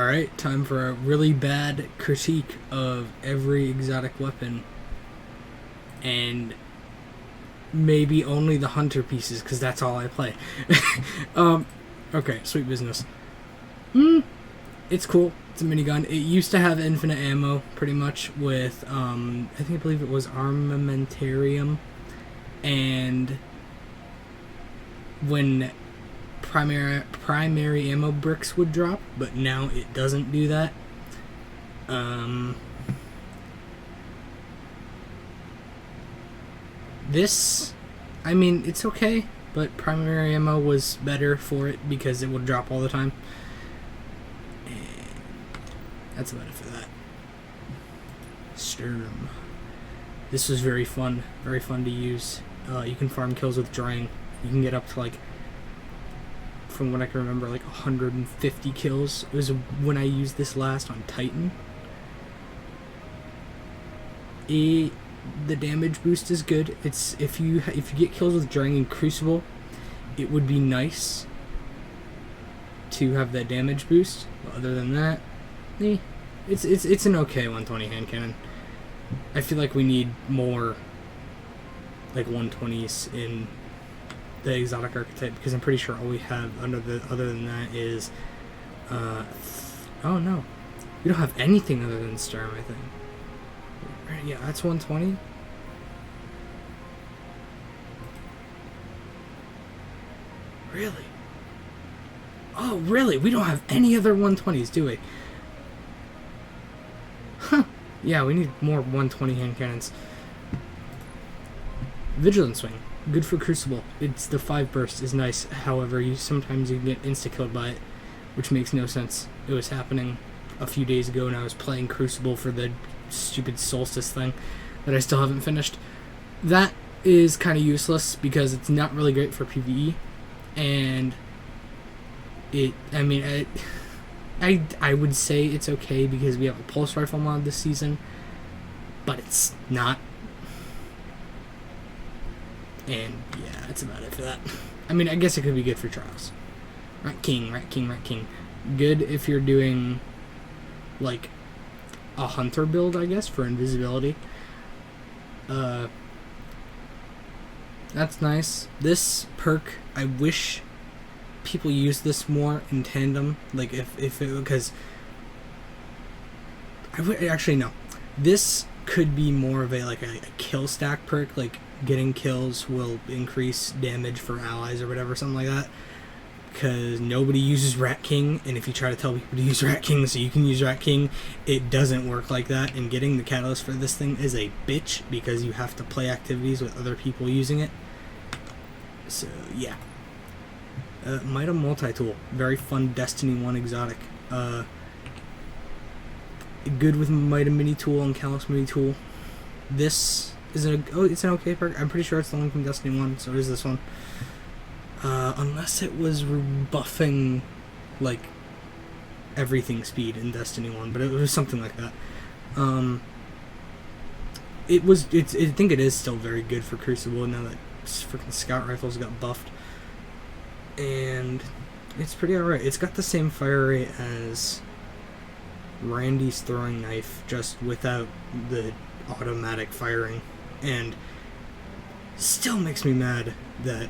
Alright, time for a really bad critique of every exotic weapon. And maybe only the hunter pieces, because that's all I play. Okay, sweet business. It's cool. It's a minigun. It used to have infinite ammo, pretty much, with, I believe it was armamentarium. And when primary ammo bricks would drop, but now it doesn't do that. This, I mean, it's okay, but primary ammo was better for it because it would drop all the time. And that's about it for that. Sturm. This was very fun to use. You can farm kills with drying. You can get up to, like, from what I can remember, like 150 kills. It was when I used this last on Titan. The damage boost is good. It's if you get kills with drying in Crucible, it would be nice to have that damage boost. But other than that, it's an okay 120 hand cannon. I feel like we need more like 120s in the exotic archetype, because I'm pretty sure all we have other than that is oh no, we don't have anything other than Sturm, I think. Yeah, that's 120. Really? Oh, really? We don't have any other 120s, do we? Huh. Yeah, we need more 120 hand cannons. Vigilant Swing. Good for Crucible. It's the 5 burst is nice. However, sometimes you can get insta-killed by it, which makes no sense. It was happening a few days ago when I was playing Crucible for the stupid Solstice thing that I still haven't finished. That is kind of useless because it's not really great for PvE, and I would say it's okay because we have a pulse rifle mod this season, but it's not. And yeah, that's about it for that. I mean, I guess it could be good for trials. Rat King. Good if you're doing like a hunter build, I guess, for invisibility. That's nice. This perk, I wish people use this more in tandem. Like if it, because I would actually no. This could be more of a kill stack perk, like getting kills will increase damage for allies or whatever, something like that. Because nobody uses Rat King, and if you try to tell people to use Rat King so you can use Rat King, it doesn't work like that. And getting the catalyst for this thing is a bitch because you have to play activities with other people using it. So yeah. Mida Multi-Tool, very fun Destiny 1 exotic. Good with Mida Mini Tool and Kalos Mini Tool. This is it's an okay perk. I'm pretty sure it's the one from Destiny 1, so is this one. Unless it was buffing like everything speed in Destiny 1, but it was something like that. I think it is still very good for Crucible now that freaking scout rifles got buffed. And it's pretty alright. It's got the same fire rate as Randy's throwing knife, just without the automatic firing. And still makes me mad that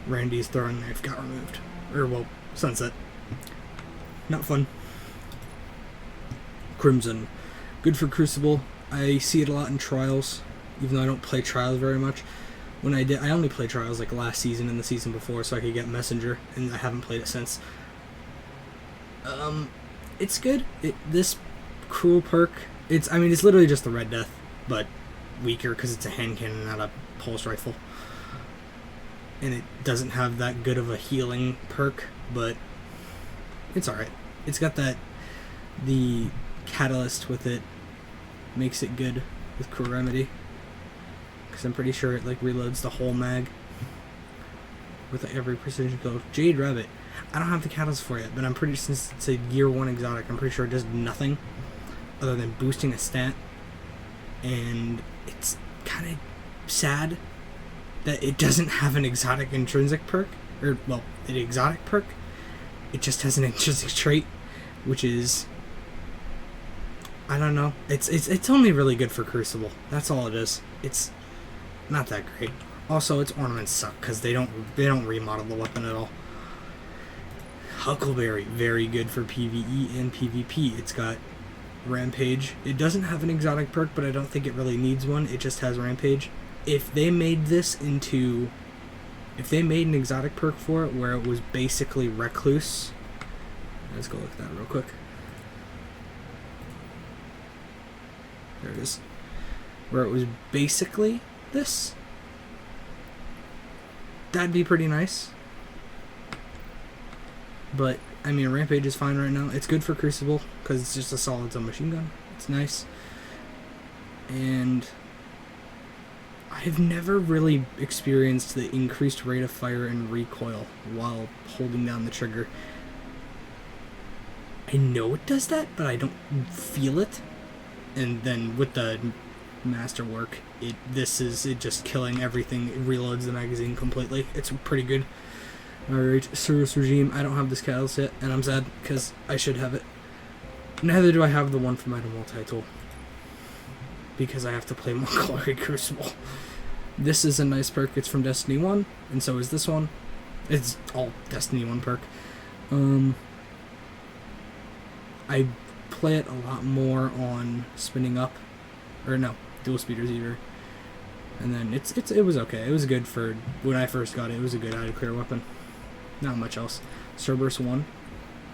Randy's throwing knife got removed. Or, well, sunset. Not fun. Crimson. Good for Crucible. I see it a lot in Trials, even though I don't play Trials very much. When I only played Trials like last season and the season before so I could get Messenger, and I haven't played it since. It's good. This cruel perk, it's literally just the Red Death, but weaker because it's a hand cannon, not a pulse rifle. And it doesn't have that good of a healing perk, but it's alright. It's got the catalyst with it makes it good with Cruel Remedy. Because I'm pretty sure it reloads the whole mag with every precision kill. Jade Rabbit. I don't have the catalyst for it, but I'm pretty, since it's a year 1 exotic, I'm pretty sure it does nothing other than boosting a stat. And it's kind of sad that it doesn't have an exotic intrinsic perk, or, well, an exotic perk. It just has an intrinsic trait. which is, I don't know. It's only really good for Crucible. That's all it is. It's not that great. Also, its ornaments suck because they don't remodel the weapon at all. Huckleberry, very good for PvE and PvP. It's got Rampage. It doesn't have an exotic perk, but I don't think it really needs one. It just has Rampage. If they made an exotic perk for it where it was basically Recluse, let's go look at that real quick. There it is. Where it was basically this, that'd be pretty nice. But I mean, Rampage is fine right now. It's good for Crucible because it's just a solid submachine gun. It's nice. And I've never really experienced the increased rate of fire and recoil while holding down the trigger. I know it does that, but I don't feel it. And then with the Masterwork, it just killing everything. It reloads the magazine completely. It's pretty good. Alright, Service Regime. I don't have this catalyst yet, and I'm sad because I should have it. Neither do I have the one from Item Multi-Tool, because I have to play more Glory Crucible. This is a nice perk. It's from Destiny 1, and so is this one. It's all Destiny 1 perk. I play it a lot more on spinning up, or no, dual speed receiver. And then it was okay. It was good for when I first got it. It was a good out of clear weapon. Not much else. Cerberus 1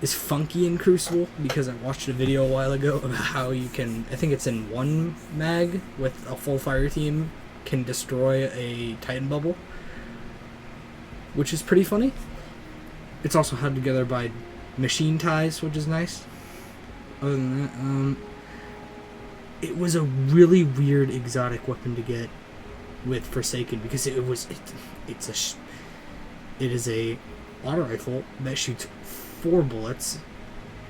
is funky in Crucible because I watched a video a while ago of how you can, I think it's in one mag with a full fire team, can destroy a Titan bubble, which is pretty funny. It's also held together by machine ties, which is nice. Other than that, it was a really weird exotic weapon to get with Forsaken because it is a auto rifle that shoots 4 bullets.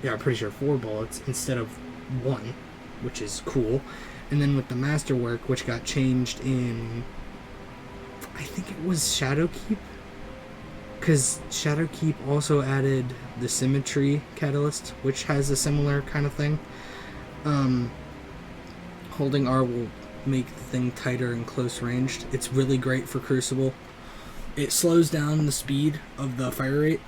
Yeah, I'm pretty sure 4 bullets instead of 1, which is cool. And then with the Masterwork, which got changed in, I think it was Shadowkeep, because Shadowkeep also added the Symmetry Catalyst, which has a similar kind of thing. Holding R will make the thing tighter and close ranged. It's really great for Crucible. It slows down the speed of the fire rate,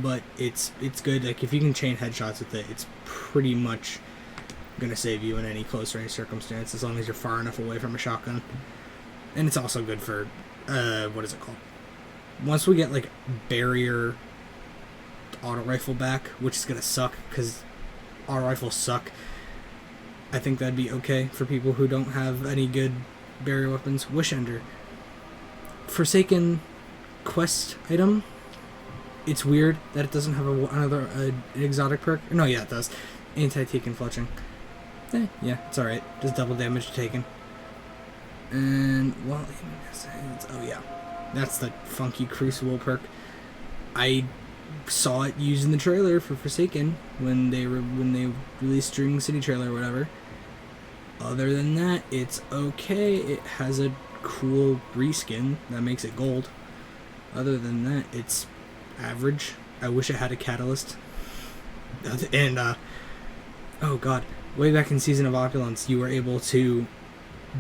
but it's good. Like, if you can chain headshots with it, it's pretty much gonna save you in any close range circumstance as long as you're far enough away from a shotgun. And it's also good for what is it called? Once we get like barrier auto rifle back, which is gonna suck because auto rifles suck, I think that'd be okay for people who don't have any good barrier weapons. Wishender. Forsaken quest item. It's weird that it doesn't have another exotic perk. No, yeah, it does. Anti-taken fletching. Yeah, it's alright. Just double damage to taken. And, well, oh yeah. That's the funky Crucible perk. I saw it used in the trailer for Forsaken when they released Dreaming City trailer or whatever. Other than that, it's okay. It has a cool reskin that makes it gold. Other than that, it's average. I wish it had a catalyst. And oh god, way back in Season of Opulence, you were able to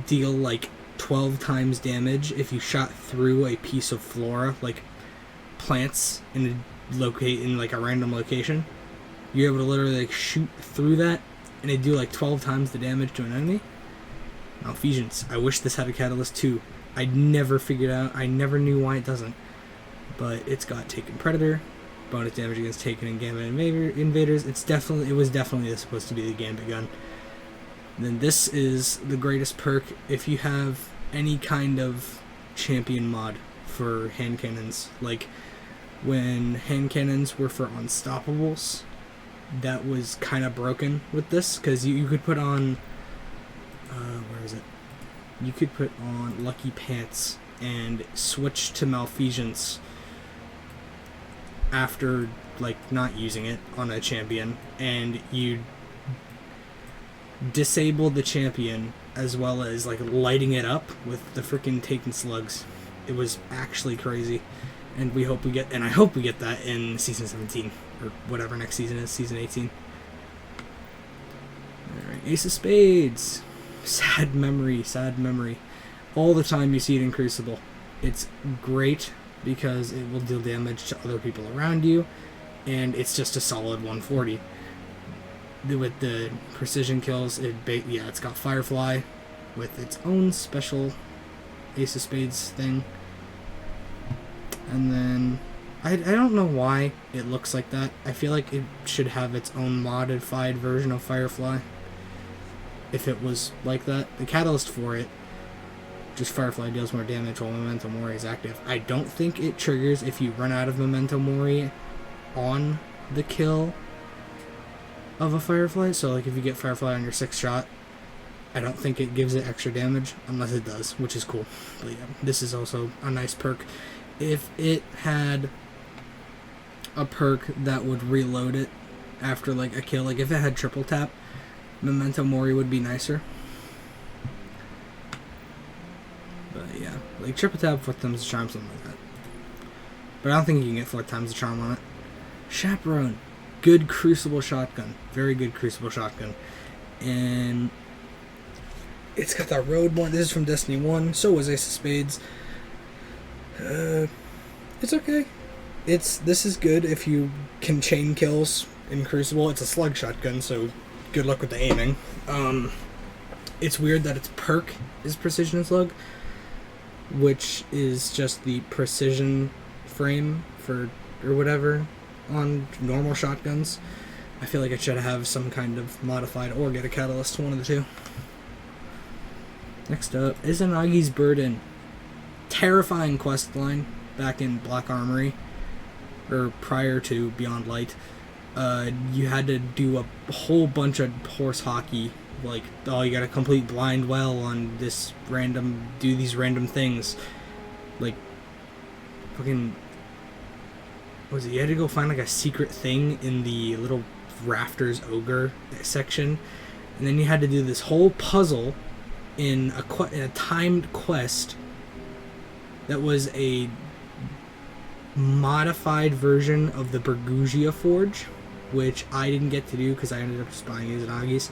deal like 12 times damage if you shot through a piece of flora, like plants in like a random location. You're able to literally like shoot through that and it'd do like 12 times the damage to an enemy. Malfeasance. I wish this had a catalyst too. I never knew why it doesn't. But it's got Taken Predator, bonus damage against Taken and Gambit invaders. It was definitely supposed to be the Gambit gun. Then this is the greatest perk if you have any kind of champion mod for hand cannons. Like when hand cannons were for unstoppables, that was kind of broken with this because you could put on where is it? You could put on Lucky Pants and switch to Malfeasance after like not using it on a champion, and you disable the champion as well as like lighting it up with the freaking Taken slugs. It was actually crazy. And we hope we get, and I hope we get that in season 17 or whatever next season is, season 18. All right, Ace of Spades. Sad memory, sad memory. All the time you see it in Crucible. It's great because it will deal damage to other people around you, and it's just a solid 140. With the precision kills, it's got Firefly with its own special Ace of Spades thing. And then I don't know why it looks like that. I feel like it should have its own modified version of Firefly if it was like that. The catalyst for it, just Firefly deals more damage while Memento Mori is active. I don't think it triggers if you run out of Memento Mori on the kill of a Firefly. So like if you get Firefly on your 6th shot, I don't think it gives it extra damage unless it does, which is cool. But yeah, this is also a nice perk. If it had a perk that would reload it after like a kill, like if it had triple tap, Memento Mori would be nicer. But yeah, like triple tap, 4 times the charm, something like that. But I don't think you can get 4 times the charm on it. Chaperone, good Crucible shotgun, very good Crucible shotgun, and it's got that road one. This is from Destiny 1. So was Ace of Spades. It's okay. This is good if you can chain kills in Crucible. It's a slug shotgun, so good luck with the aiming. It's weird that its perk is Precision Slug, which is just the precision frame for or whatever on normal shotguns. I feel like it should have some kind of modified or get a catalyst, one of the two. Next up, Izanagi's Burden. Terrifying quest line back in Black Armory, or prior to Beyond Light. You had to do a whole bunch of horse hockey, like, oh, you gotta complete blind well on this random, do these random things, like, fucking, what was it, you had to go find like a secret thing in the little rafters ogre section, and then you had to do this whole puzzle in a timed quest that was a modified version of the Bergugia Forge, which I didn't get to do because I ended up just buying Izanagi's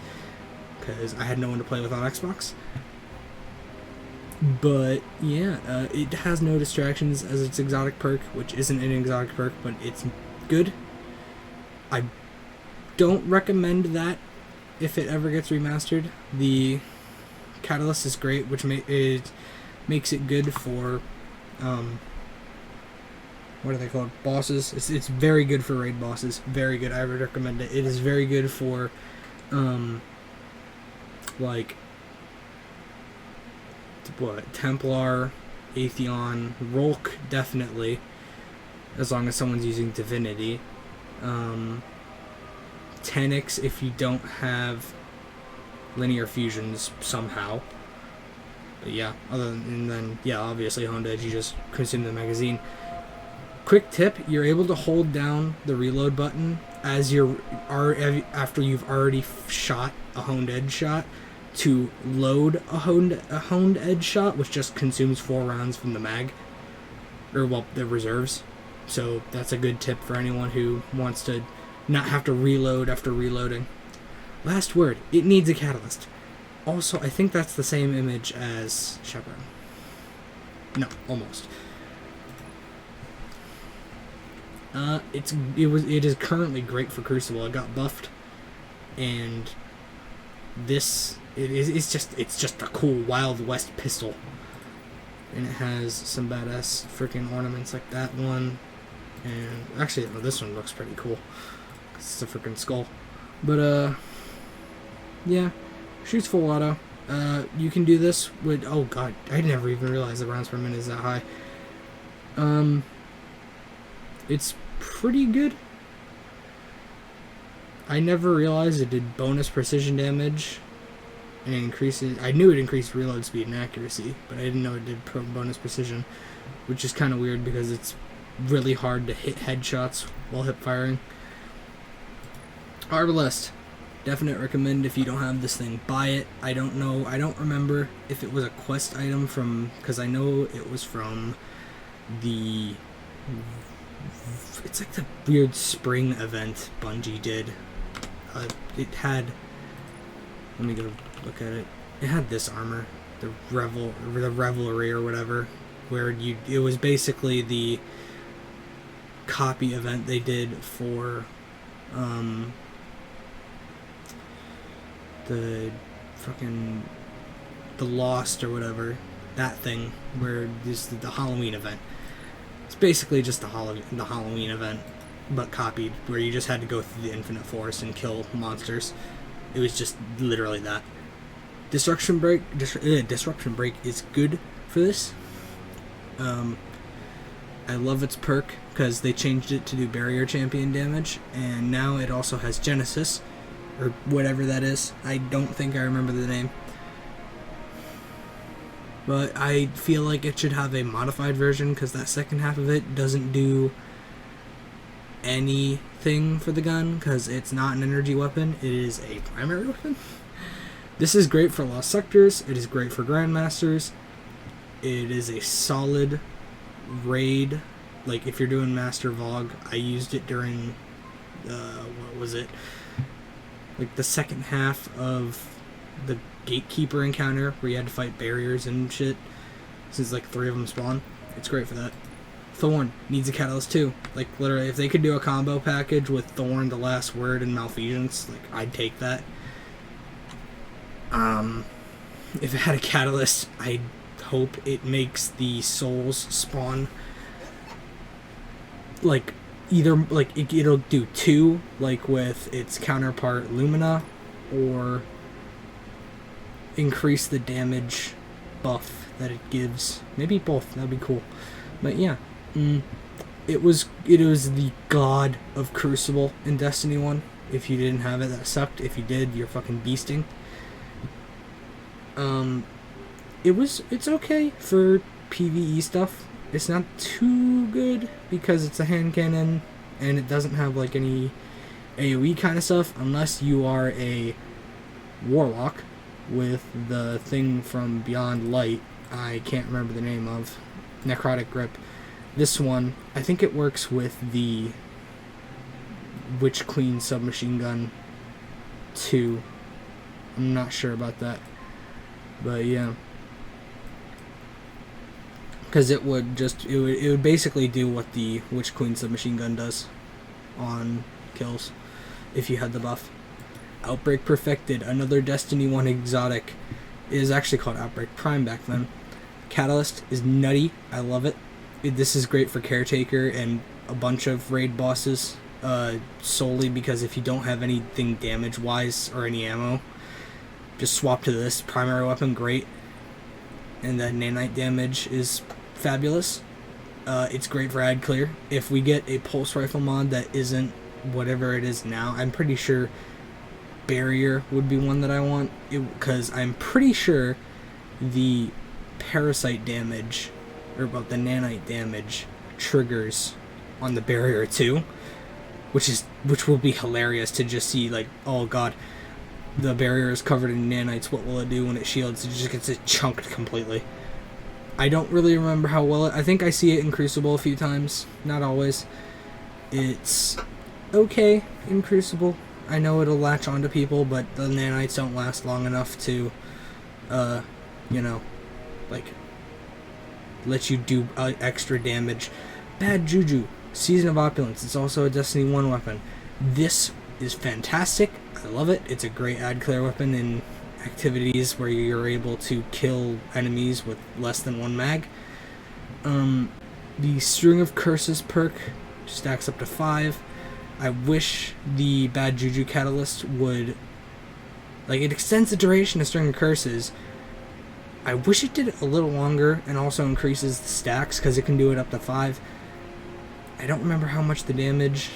because I had no one to play with on Xbox. But yeah, it has no distractions as its exotic perk, which isn't an exotic perk, but it's good. I don't recommend that if it ever gets remastered. The catalyst is great, which makes it good for what are they called? Bosses. It's very good for raid bosses. Very good. I would recommend it. It is very good for like what? Templar, Atheon, Rolk definitely. As long as someone's using Divinity. Tenix if you don't have linear fusions somehow. But yeah, obviously Honda Edge, you just consume the magazine. Quick tip, you're able to hold down the reload button as after you've already shot a honed edge shot to load a honed edge shot, which just consumes 4 rounds from the mag, or well, the reserves. So that's a good tip for anyone who wants to not have to reload after reloading. Last word, it needs a catalyst. Also, I think that's the same image as Chaperone. No, almost. It is currently great for Crucible. It got buffed, and it's just a cool Wild West pistol, and it has some badass freaking ornaments like that one, and actually this one looks pretty cool. It's a freaking skull, but yeah, shoots full auto. You can do this with, oh god, I never even realized the rounds per minute is that high. It's pretty good. I never realized it did bonus precision damage and increases. I knew it increased reload speed and accuracy, but I didn't know it did bonus precision, which is kind of weird because it's really hard to hit headshots while hip firing. Arbor Lust, definite recommend if you don't have this thing. Buy it. I don't know. I don't remember if it was a quest item from, because I know it was from the It's like the weird spring event Bungie did. It had... Let me go look at it. It had this armor, the Revelry or whatever, where it was basically the copy event they did for the fucking the Lost or whatever, that thing where this the Halloween event. It's basically just the Halloween event, but copied, where you just had to go through the Infinite Forest and kill monsters. It was just literally that. Disruption Break is good for this. I love its perk because they changed it to do barrier champion damage, and now it also has Genesis, or whatever that is. I don't think I remember the name. But I feel like it should have a modified version because that second half of it doesn't do anything for the gun because it's not an energy weapon. It is a primary weapon. This is great for Lost Sectors. It is great for Grandmasters. It is a solid raid. Like if you're doing Master Vogue, I used it during what was it? Like the second half of the Gatekeeper encounter where you had to fight barriers and shit. Since like 3 of them spawn. It's great for that. Thorn needs a catalyst too. Like literally, if they could do a combo package with Thorn, the Last Word, and Malfeasance, like I'd take that. If it had a catalyst, I hope it makes the souls spawn like either like it'll do 2 like with its counterpart Lumina, or increase the damage buff that it gives. Maybe both. That'd be cool. But yeah, it was the god of Crucible in Destiny 1. If you didn't have it, that sucked. If you did, you're fucking beasting. It's okay for PvE stuff. It's not too good because it's a hand cannon and it doesn't have like any AoE kind of stuff unless you are a warlock with the thing from Beyond Light. I can't remember the name of. Necrotic Grip. This one, I think it works with the Witch Queen submachine gun too. I'm not sure about that. But yeah. Because it would basically do what the Witch Queen submachine gun does on kills if you had the buff. Outbreak Perfected, another Destiny 1 exotic. It is actually called Outbreak Prime back then. Catalyst is nutty. I love it. This is great for Caretaker and a bunch of raid bosses, solely because if you don't have anything damage-wise or any ammo, just swap to this. Primary weapon, great. And that nanite damage is fabulous. It's great for ad clear. If we get a pulse rifle mod that isn't whatever it is now, I'm pretty sure barrier would be one that I want, because I'm pretty sure the parasite damage, or about the nanite damage, triggers on the barrier too, which will be hilarious to just see, like, oh god, the barrier is covered in nanites, what will it do when it shields? It just gets it chunked completely. I don't really remember how well I think I see it in Crucible a few times, not always. It's okay in Crucible. I know it'll latch onto people, but the nanites don't last long enough to, like, let you do extra damage. Bad Juju, Season of Opulence. It's also a Destiny 1 weapon. This is fantastic. I love it. It's a great ad clear weapon in activities where you're able to kill enemies with less than 1 mag. The String of Curses perk stacks up to 5. I wish the Bad Juju Catalyst would, like, it extends the duration of String of Curses. I wish it did it a little longer and also increases the stacks because it can do it up to 5. I don't remember how much the damage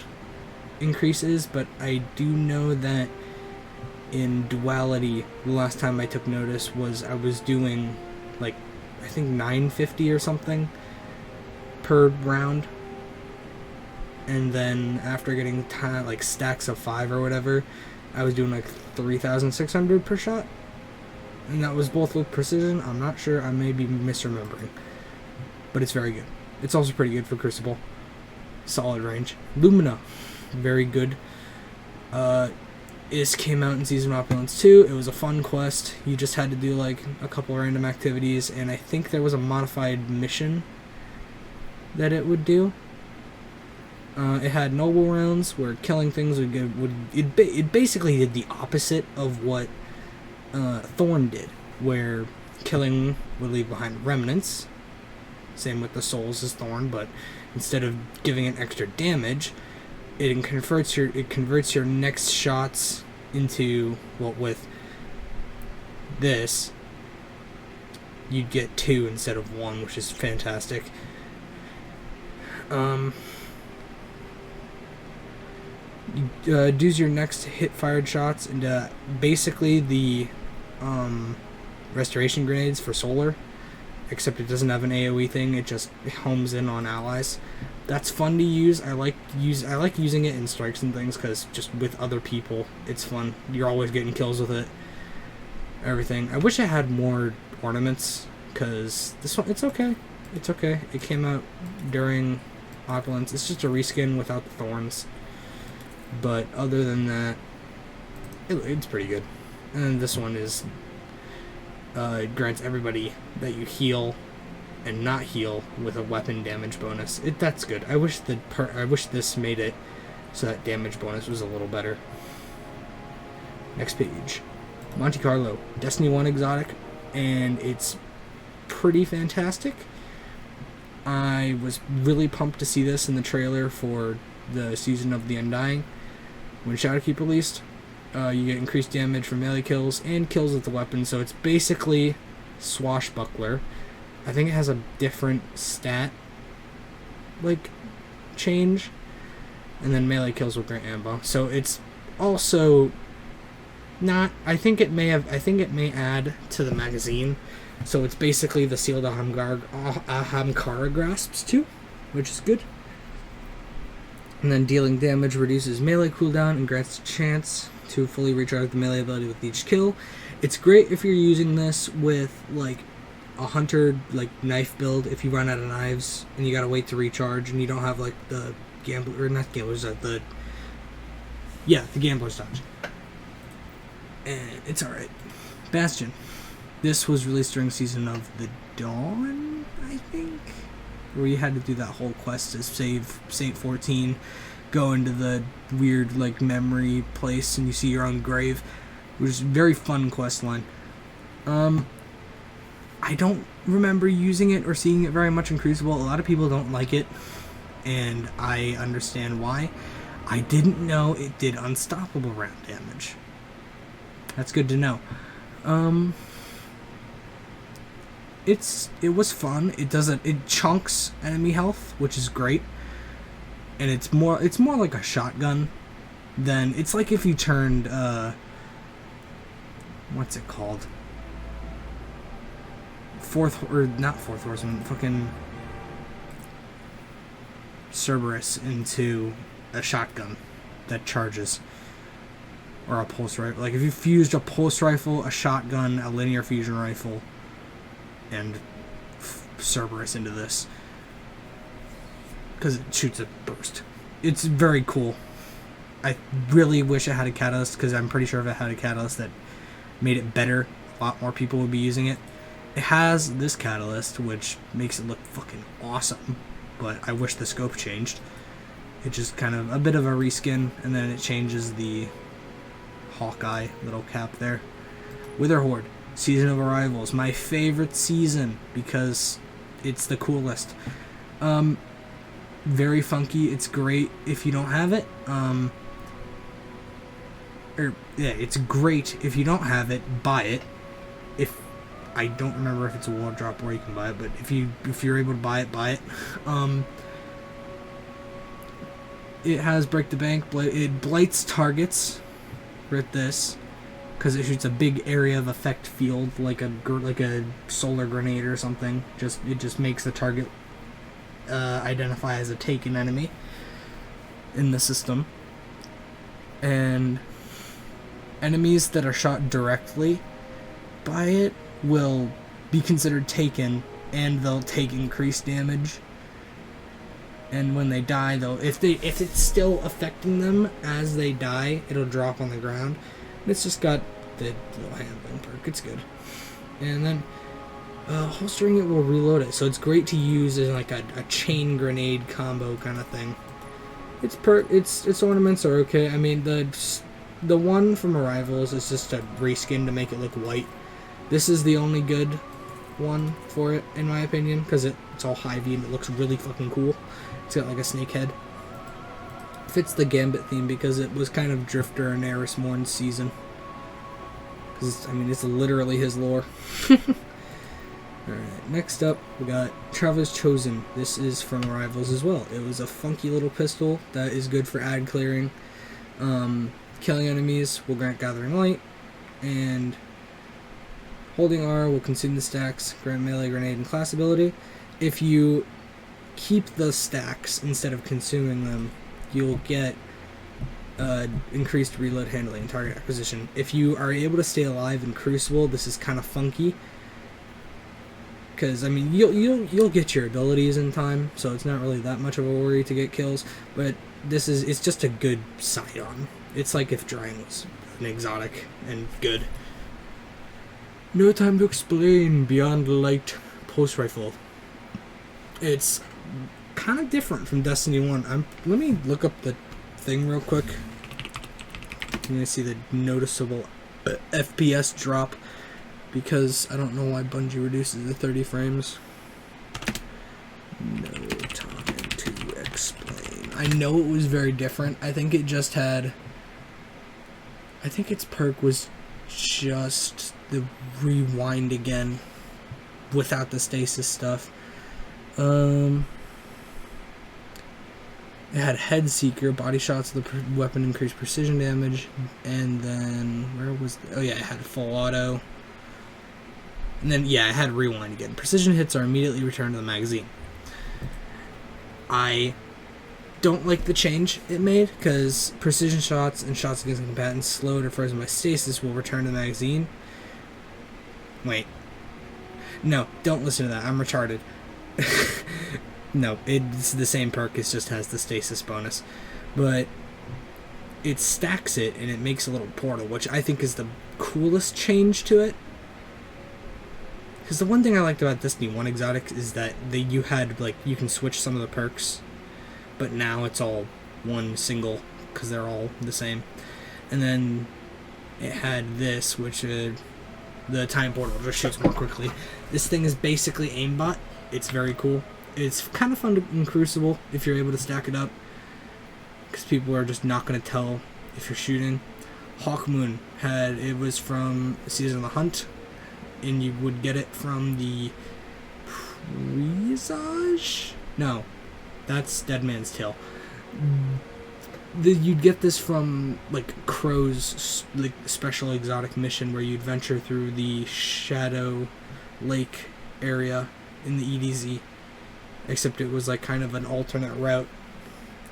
increase is, but I do know that in Duality, the last time I took notice was I was doing, like, I think 950 or something per round. And then after getting like stacks of 5 or whatever, I was doing like 3,600 per shot. And that was both with precision. I'm not sure. I may be misremembering. But it's very good. It's also pretty good for Crucible. solid range. Lumina, very good. This came out in Season of Opulence 2. It was a fun quest. You just had to do like a couple random activities, and I think there was a modified mission that it would do. It had noble rounds where killing things it basically did the opposite of what Thorn did, where killing would leave behind remnants. Same with the souls as Thorn, but instead of giving it extra damage, it converts your next shots into, well, with this you'd get 2 instead of 1, which is fantastic. You does your next hit fired shots into basically the restoration grenades for solar, except it doesn't have an AoE thing. It just homes in on allies. That's fun to use. I like using it in strikes and things because just with other people, it's fun. You're always getting kills with it. Everything. I wish I had more ornaments because this one, it's okay. It's okay. It came out during Opulence. It's just a reskin without the thorns. But other than that, it's pretty good. And this one is it grants everybody that you heal and not heal with a weapon damage bonus. That's good. I wish this made it so that damage bonus was a little better. Next page. Monte Carlo, Destiny 1 exotic, and it's pretty fantastic. I was really pumped to see this in the trailer for the Season of the Undying. When Shadowkeep released, you get increased damage from melee kills and kills with the weapon, so it's basically Swashbuckler. I think it has a different stat, like, change, and then melee kills with Great Ambo. So it's also not. I think it may add to the magazine. So it's basically the Sealed Ahamkara grasps too, which is good. And then dealing damage reduces melee cooldown and grants a chance to fully recharge the melee ability with each kill. It's great if you're using this with like a hunter like knife build. If you run out of knives and you gotta wait to recharge and you don't have like the gambler's dodge. And it's alright. Bastion. This was released during Season of the Dawn, I think, where you had to do that whole quest to save Saint 14, go into the weird like memory place, and you see your own grave, which is a very fun quest line. I don't remember using it or seeing it very much in Crucible. A lot of people don't like it, and I understand why. I didn't know it did unstoppable round damage. That's good to know. It was fun. It chunks enemy health, which is great. And it's more like a shotgun than it's like if you turned what's it called? Not Fourth Horseman, fucking Cerberus into a shotgun that charges. Or a pulse rifle. Like if you fused a pulse rifle, a shotgun, a linear fusion rifle, and Cerberus into this, because it shoots a burst. It's very cool. I really wish it had a catalyst, because I'm pretty sure if it had a catalyst that made it better, a lot more people would be using it. It has this catalyst, which makes it look fucking awesome, but I wish the scope changed. It's just kind of a bit of a reskin, and then it changes the Hawkeye little cap there. Wither Horde, Season of Arrivals, my favorite season because it's the coolest. Very funky. It's great if you don't have it. It's great if you don't have it. Buy it. If I don't remember if it's a wall drop or you can buy it, but if you're able to buy it, buy it. It has Break the Bank. It blights targets. With this, because it shoots a big area of effect field like a solar grenade or something. It just makes the target identify as a taken enemy in the system, and enemies that are shot directly by it will be considered taken, and they'll take increased damage. And when they die, though, if it's still affecting them as they die, it'll drop on the ground. And it's just got the little handling perk. It's good. And then holstering it will reload it, so it's great to use as like a chain grenade combo kind of thing. Its ornaments are okay. I mean, the one from Arrivals is just a reskin to make it look white. This is the only good one for it, in my opinion, because it's all Hy-Vee and it looks really fucking cool. It's got like a snake head. Fits the Gambit theme because it was kind of Drifter and Eris Morn's season. Because, I mean, it's literally his lore. Alright, next up, we got Traveler's Chosen. This is from Arrivals as well. It was a funky little pistol that is good for ad clearing. Killing enemies will grant Gathering Light, and holding R will consume the stacks, grant melee, grenade, and class ability. If you keep the stacks instead of consuming them, you'll get increased reload, handling, and target acquisition. If you are able to stay alive in Crucible, this is kind of funky. Because, I mean, you'll get your abilities in time, so it's not really that much of a worry to get kills, but it's just a good side-on. It's like if Drying was an exotic and good. No Time to Explain, Beyond Light Pulse Rifle. It's kind of different from Destiny 1. Let me look up the thing real quick. You're going to see the noticeable FPS drop. Because I don't know why Bungie reduces the 30 frames. No Time to Explain. I know it was very different. I think it just had... I think its perk was just the rewind again without the stasis stuff. It had Head Seeker, body shots of the weapon increased precision damage, and then where was it had full auto. And then, it had rewind again. Precision hits are immediately returned to the magazine. I don't like the change it made, because precision shots and shots against combatants slowed or frozen by stasis will return to the magazine. Wait. No, don't listen to that. I'm retarded. No, it's the same perk. It just has the stasis bonus. But it stacks it, and it makes a little portal, which I think is the coolest change to it. Because the one thing I liked about Destiny 1 exotics is that you can switch some of the perks, but now it's all one single, because they're all the same. And then it had this, which the time portal just shoots more quickly. This thing is basically aimbot. It's very cool. It's kind of fun in Crucible if you're able to stack it up, because people are just not going to tell if you're shooting. Hawkmoon it was from Season of the Hunt, and you would get it from the Presage? No, that's Dead Man's Tale. You'd get this from like Crow's special exotic mission, where you'd venture through the Shadow Lake area in the EDZ, except it was like kind of an alternate route,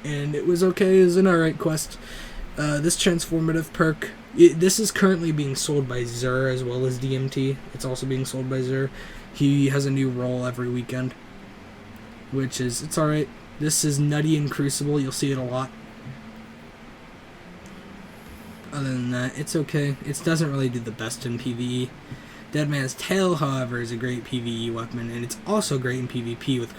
and it was okay. It was an alright quest. This transformative perk, this is currently being sold by Xur as well as DMT. It's also being sold by Xur. He has a new role every weekend, which it's alright. This is nutty in Crucible. You'll see it a lot. Other than that, it's okay. It doesn't really do the best in PvE. Dead Man's Tale, however, is a great PvE weapon, and it's also great in PvP with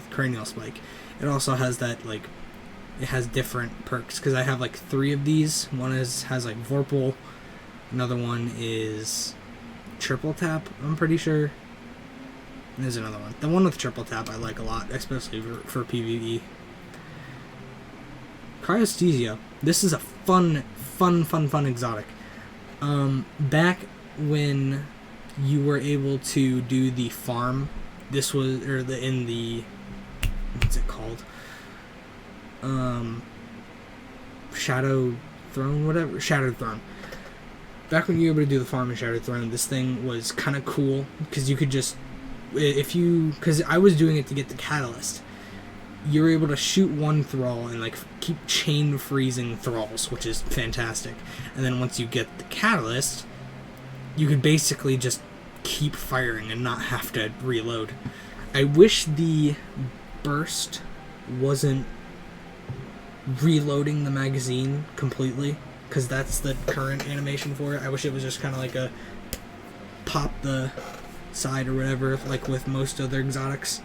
Cranial Spike. It also has that, it has different perks, because I have 3 of these. One has Vorpal, another one is Triple Tap, I'm pretty sure. And there's another one. The one with Triple Tap I like a lot, especially for PvE. Cryosthesia. This is a fun exotic. Back when you were able to do the farm, this was, what's it called? Shadow Throne. Back when you were able to do the farm in Shadow Throne, this thing was kind of cool, because you could just, because I was doing it to get the catalyst, you were able to shoot one thrall and keep chain freezing thralls, which is fantastic. And then once you get the catalyst, you could basically just keep firing and not have to reload. I wish the burst wasn't reloading the magazine completely, because that's the current animation for it. I wish it was just kind of like a pop the side or whatever, like with most other exotics.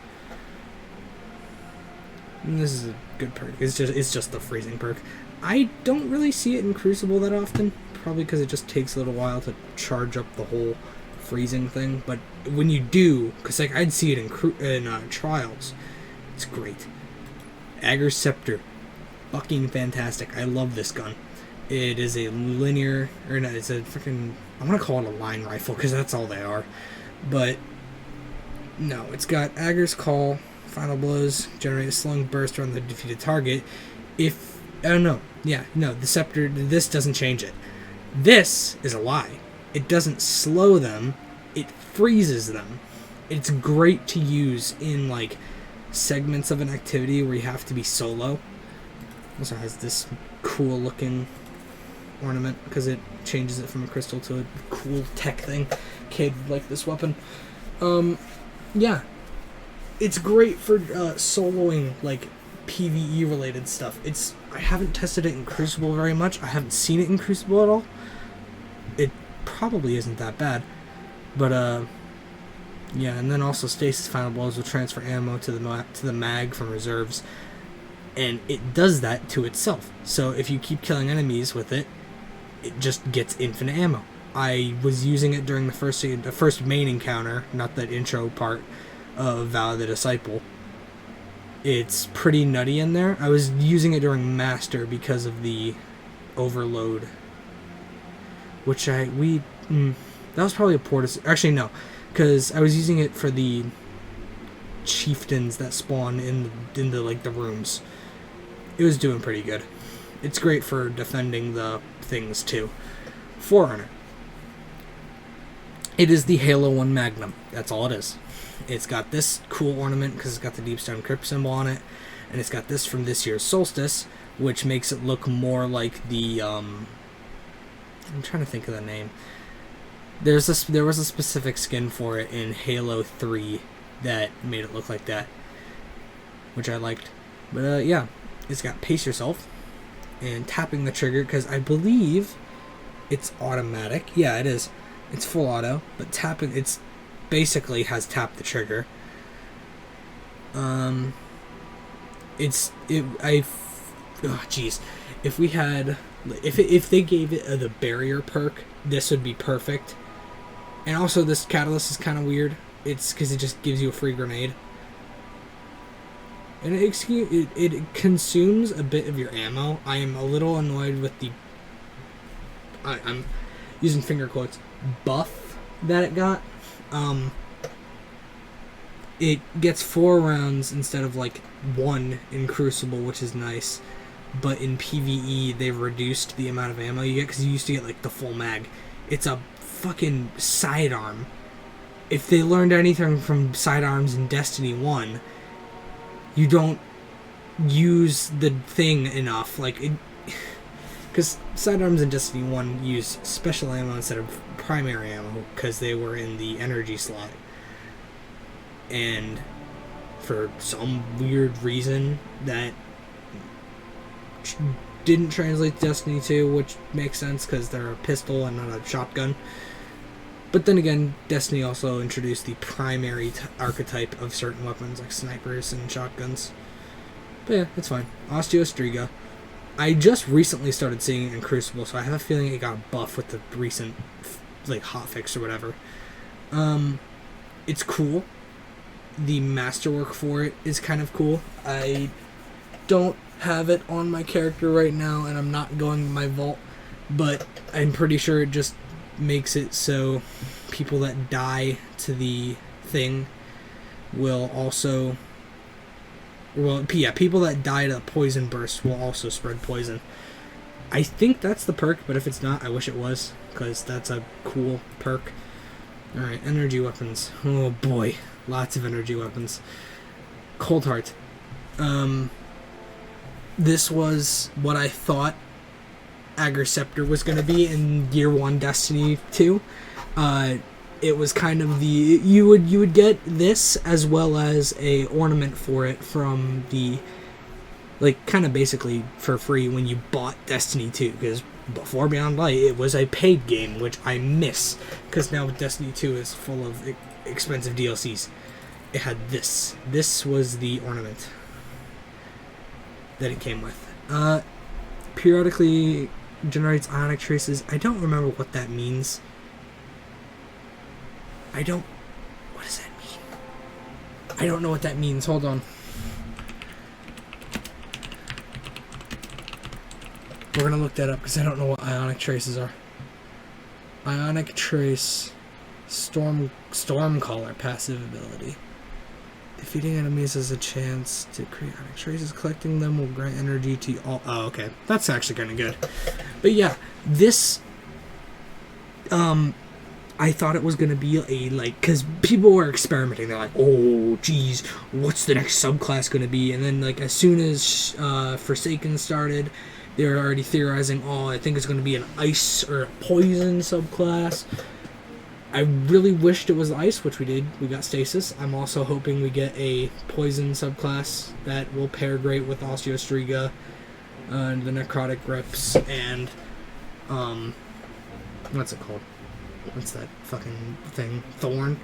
And this is a good perk. It's just the freezing perk. I don't really see it in Crucible that often, probably because it just takes a little while to charge up the whole freezing thing. But when you do, because like I'd see it in Trials, it's great. Agger's Scepter, fucking fantastic. I love this gun. It is a linear, or no, it's a freaking, I want to call it a line rifle because that's all they are. But no, it's got Agger's Call, Final Blows, generate a slowing burst around the defeated target. If, I don't know, yeah, no, the Scepter, this doesn't change it. This is a lie. It doesn't slow them, it freezes them. It's great to use in like segments of an activity where you have to be solo. Also has this cool looking ornament because it changes it from a crystal to a cool tech thing. Kid like this weapon. Yeah, it's great for soloing like PvE related stuff. I haven't tested it in Crucible very much. I haven't seen it in Crucible at all. It probably isn't that bad, but yeah. And then also Stasis Final Blows will transfer ammo to the mag from reserves, and it does that to itself. So if you keep killing enemies with it, it just gets infinite ammo. I was using it during the first main encounter, not that intro part of Vow of the Disciple. It's pretty nutty in there. I was using it during Master because of the overload, which that was probably a poor decision. Actually, no, because I was using it for the chieftains that spawn in the like the rooms. It was doing pretty good. It's great for defending the things too. Forerunner. It is the Halo 1 Magnum. That's all it is. It's got this cool ornament because it's got the Deepstone Crypt symbol on it, and it's got this from this year's Solstice, which makes it look more like the I'm trying to think of the name. There was a specific skin for it in Halo 3 that made it look like that, which I liked. But yeah, it's got Pace Yourself and tapping the trigger, because I believe it's automatic. Yeah, it is. It's full auto, but tapping, it's basically has tapped the trigger. If we had, if they gave it the barrier perk, this would be perfect. And also this catalyst is kind of weird. It's because it just gives you a free grenade. And it consumes a bit of your ammo. I am a little annoyed with the, I'm using finger quotes, buff that it got. It gets 4 rounds instead of like 1 in Crucible, which is nice. But in PvE, they've reduced the amount of ammo you get, because you used to get like the full mag. It's a fucking sidearm. If they learned anything from sidearms in Destiny 1, you don't use the thing enough. Like, because sidearms in Destiny 1 use special ammo instead of primary ammo, because they were in the energy slot. And for some weird reason that didn't translate to Destiny 2, which makes sense because they're a pistol and not a shotgun. But then again, Destiny also introduced the primary archetype of certain weapons, like snipers and shotguns. But yeah, it's fine. Osteostriga. I just recently started seeing it in Crucible, so I have a feeling it got a buff with the recent like hotfix or whatever. It's cool. The masterwork for it is kind of cool. I don't have it on my character right now, and I'm not going to my vault, but I'm pretty sure it just makes it so people that die to the thing will also, well, yeah, people that die to the poison burst will also spread poison. I think that's the perk, but if it's not, I wish it was, because that's a cool perk. Alright, energy weapons. Oh boy, lots of energy weapons. Cold Heart. This was what I thought Agger's Scepter was going to be in Year 1 Destiny 2. It was kind of the, you would get this as well as a ornament for it from the like kind of basically for free when you bought Destiny 2, because before Beyond Light it was a paid game, which I miss, because now Destiny 2 is full of expensive DLCs. It had this. This was the ornament that it came with. Periodically generates ionic traces. I don't remember what that means. What does that mean? I don't know what that means. Hold on. We're gonna look that up because I don't know what ionic traces are. Ionic trace, Stormcaller passive ability. Defeating enemies has a chance to create ionic traces. Collecting them will grant energy to all. Oh, okay, that's actually kind of good. But yeah, this. I thought it was gonna be a because people were experimenting. They're like, oh, geez, what's the next subclass gonna be? And then as soon as Forsaken started, they were already theorizing, oh, I think it's going to be an ice or a poison subclass. I really wished it was ice, which we did. We got stasis. I'm also hoping we get a poison subclass that will pair great with Osteostriga and the Necrotic Grips and, what's it called? What's that fucking thing? Thorn?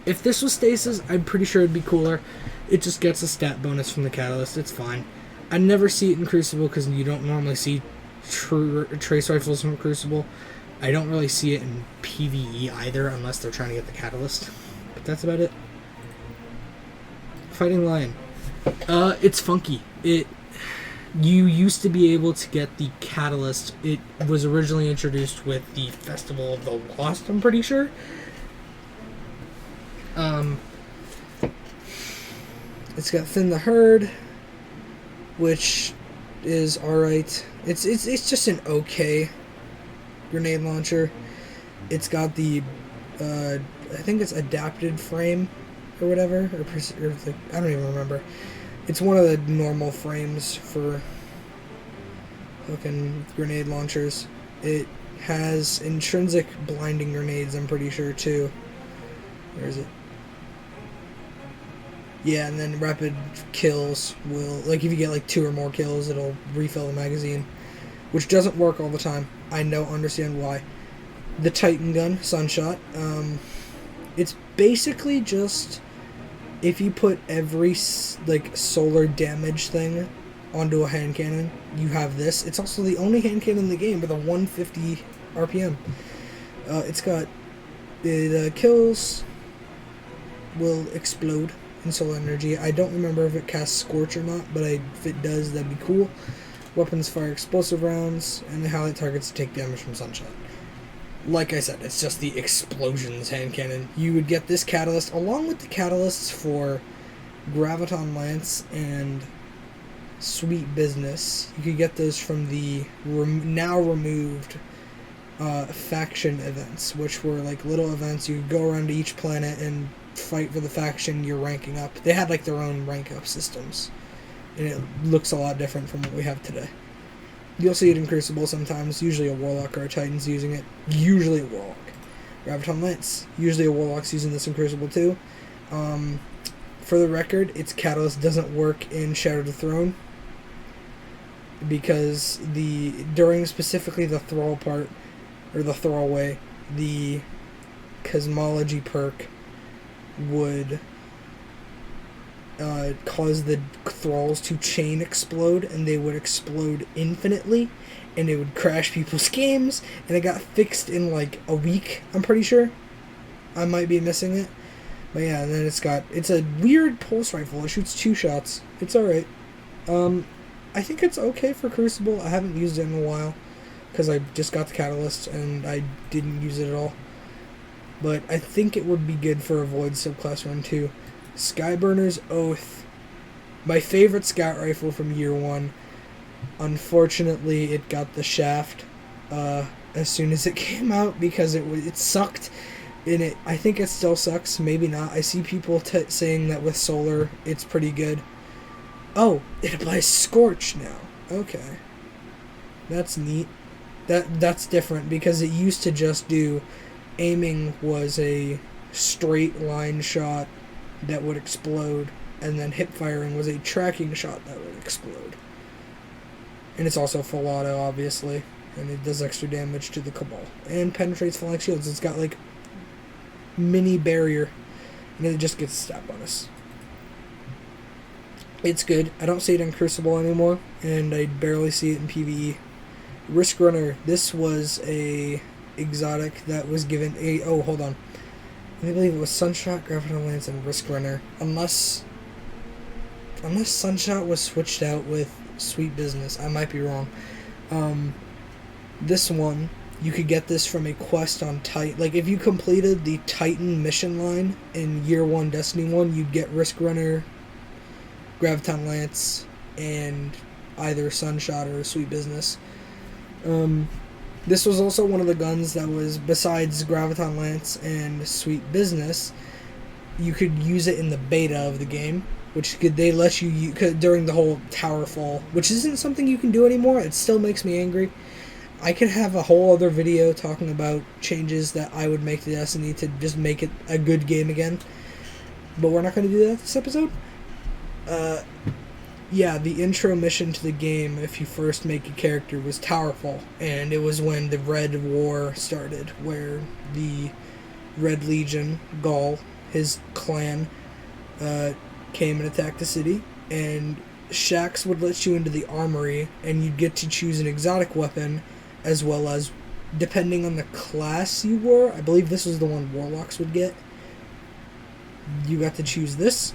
If this was stasis, I'm pretty sure it'd be cooler. It just gets a stat bonus from the Catalyst. It's fine. I never see it in Crucible because you don't normally see trace rifles from Crucible. I don't really see it in PvE either unless they're trying to get the Catalyst. But that's about it. Fighting Lion. It's funky. You used to be able to get the Catalyst. It was originally introduced with the Festival of the Lost, I'm pretty sure. It's got Thin the Herd, which is alright. It's just an okay grenade launcher. It's got the I think it's adapted frame or whatever, or I don't even remember. It's one of the normal frames for fucking grenade launchers. It has intrinsic blinding grenades, I'm pretty sure, too. Where is it? Yeah, and then rapid kills will, if you get 2 or more kills, it'll refill the magazine, which doesn't work all the time. I don't understand why. The Titan gun, Sunshot, it's basically just, if you put every, solar damage thing onto a hand cannon, you have this. It's also the only hand cannon in the game with a 150 RPM. It's got, the kills will explode in solar energy. I don't remember if it casts Scorch or not, but if it does, that'd be cool. Weapons fire explosive rounds, and how it targets take damage from Sunshot. Like I said, it's just the explosions hand cannon. You would get this catalyst, along with the catalysts for Graviton Lance and Sweet Business. You could get those from the now removed faction events, which were little events. You could go around to each planet and fight for the faction you're ranking up. They had their own rank up systems, and it looks a lot different from what we have today. You'll see it in Crucible sometimes, usually a Warlock or a Titan's using it, usually a Warlock. Graviton Lance, usually a Warlock's using this in Crucible too. For the record, its catalyst doesn't work in Shadow of the Throne, because during specifically the Thrall part, or the Thrall way, the Cosmology perk would cause the thralls to chain explode, and they would explode infinitely, and it would crash people's games, and it got fixed in a week, I'm pretty sure. I might be missing it. But yeah, and then it's a weird pulse rifle. It shoots 2 shots. It's alright. I think it's okay for Crucible. I haven't used it in a while, because I just got the Catalyst, and I didn't use it at all. But I think it would be good for a Void subclass run too. Skyburner's Oath. My favorite scout rifle from year 1. Unfortunately, it got the shaft as soon as it came out because it sucked. And I think it still sucks. Maybe not. I see people saying that with solar, it's pretty good. Oh, it applies Scorch now. Okay. That's neat. That's different because it used to just do... Aiming was a straight line shot that would explode, and then hip firing was a tracking shot that would explode. And it's also full auto, obviously, and it does extra damage to the Cabal. And penetrates flying shields. It's got, like, mini barrier, and it just gets stat bonus. It's good. I don't see it in Crucible anymore, and I barely see it in PvE. Risk Runner. This was a exotic that was given a... Oh, hold on. I believe it was Sunshot, Graviton Lance, and Risk Runner. Unless Sunshot was switched out with Sweet Business. I might be wrong. This one, you could get this from a quest on Titan. Like, if you completed the Titan mission line in Year 1 Destiny 1, you'd get Risk Runner, Graviton Lance, and either Sunshot or Sweet Business. This was also one of the guns that was, besides Graviton Lance and Sweet Business, you could use it in the beta of the game, which they let you use during the whole tower fall, which isn't something you can do anymore. It still makes me angry. I could have a whole other video talking about changes that I would make to Destiny to just make it a good game again, but we're not going to do that this episode. Yeah, the intro mission to the game, if you first make a character, was Towerfall, and it was when the Red War started, where the Red Legion, Gaul, his clan, came and attacked the city, and Shaxx would let you into the armory, and you'd get to choose an exotic weapon, as well as, depending on the class you were, I believe this was the one Warlocks would get, you got to choose this.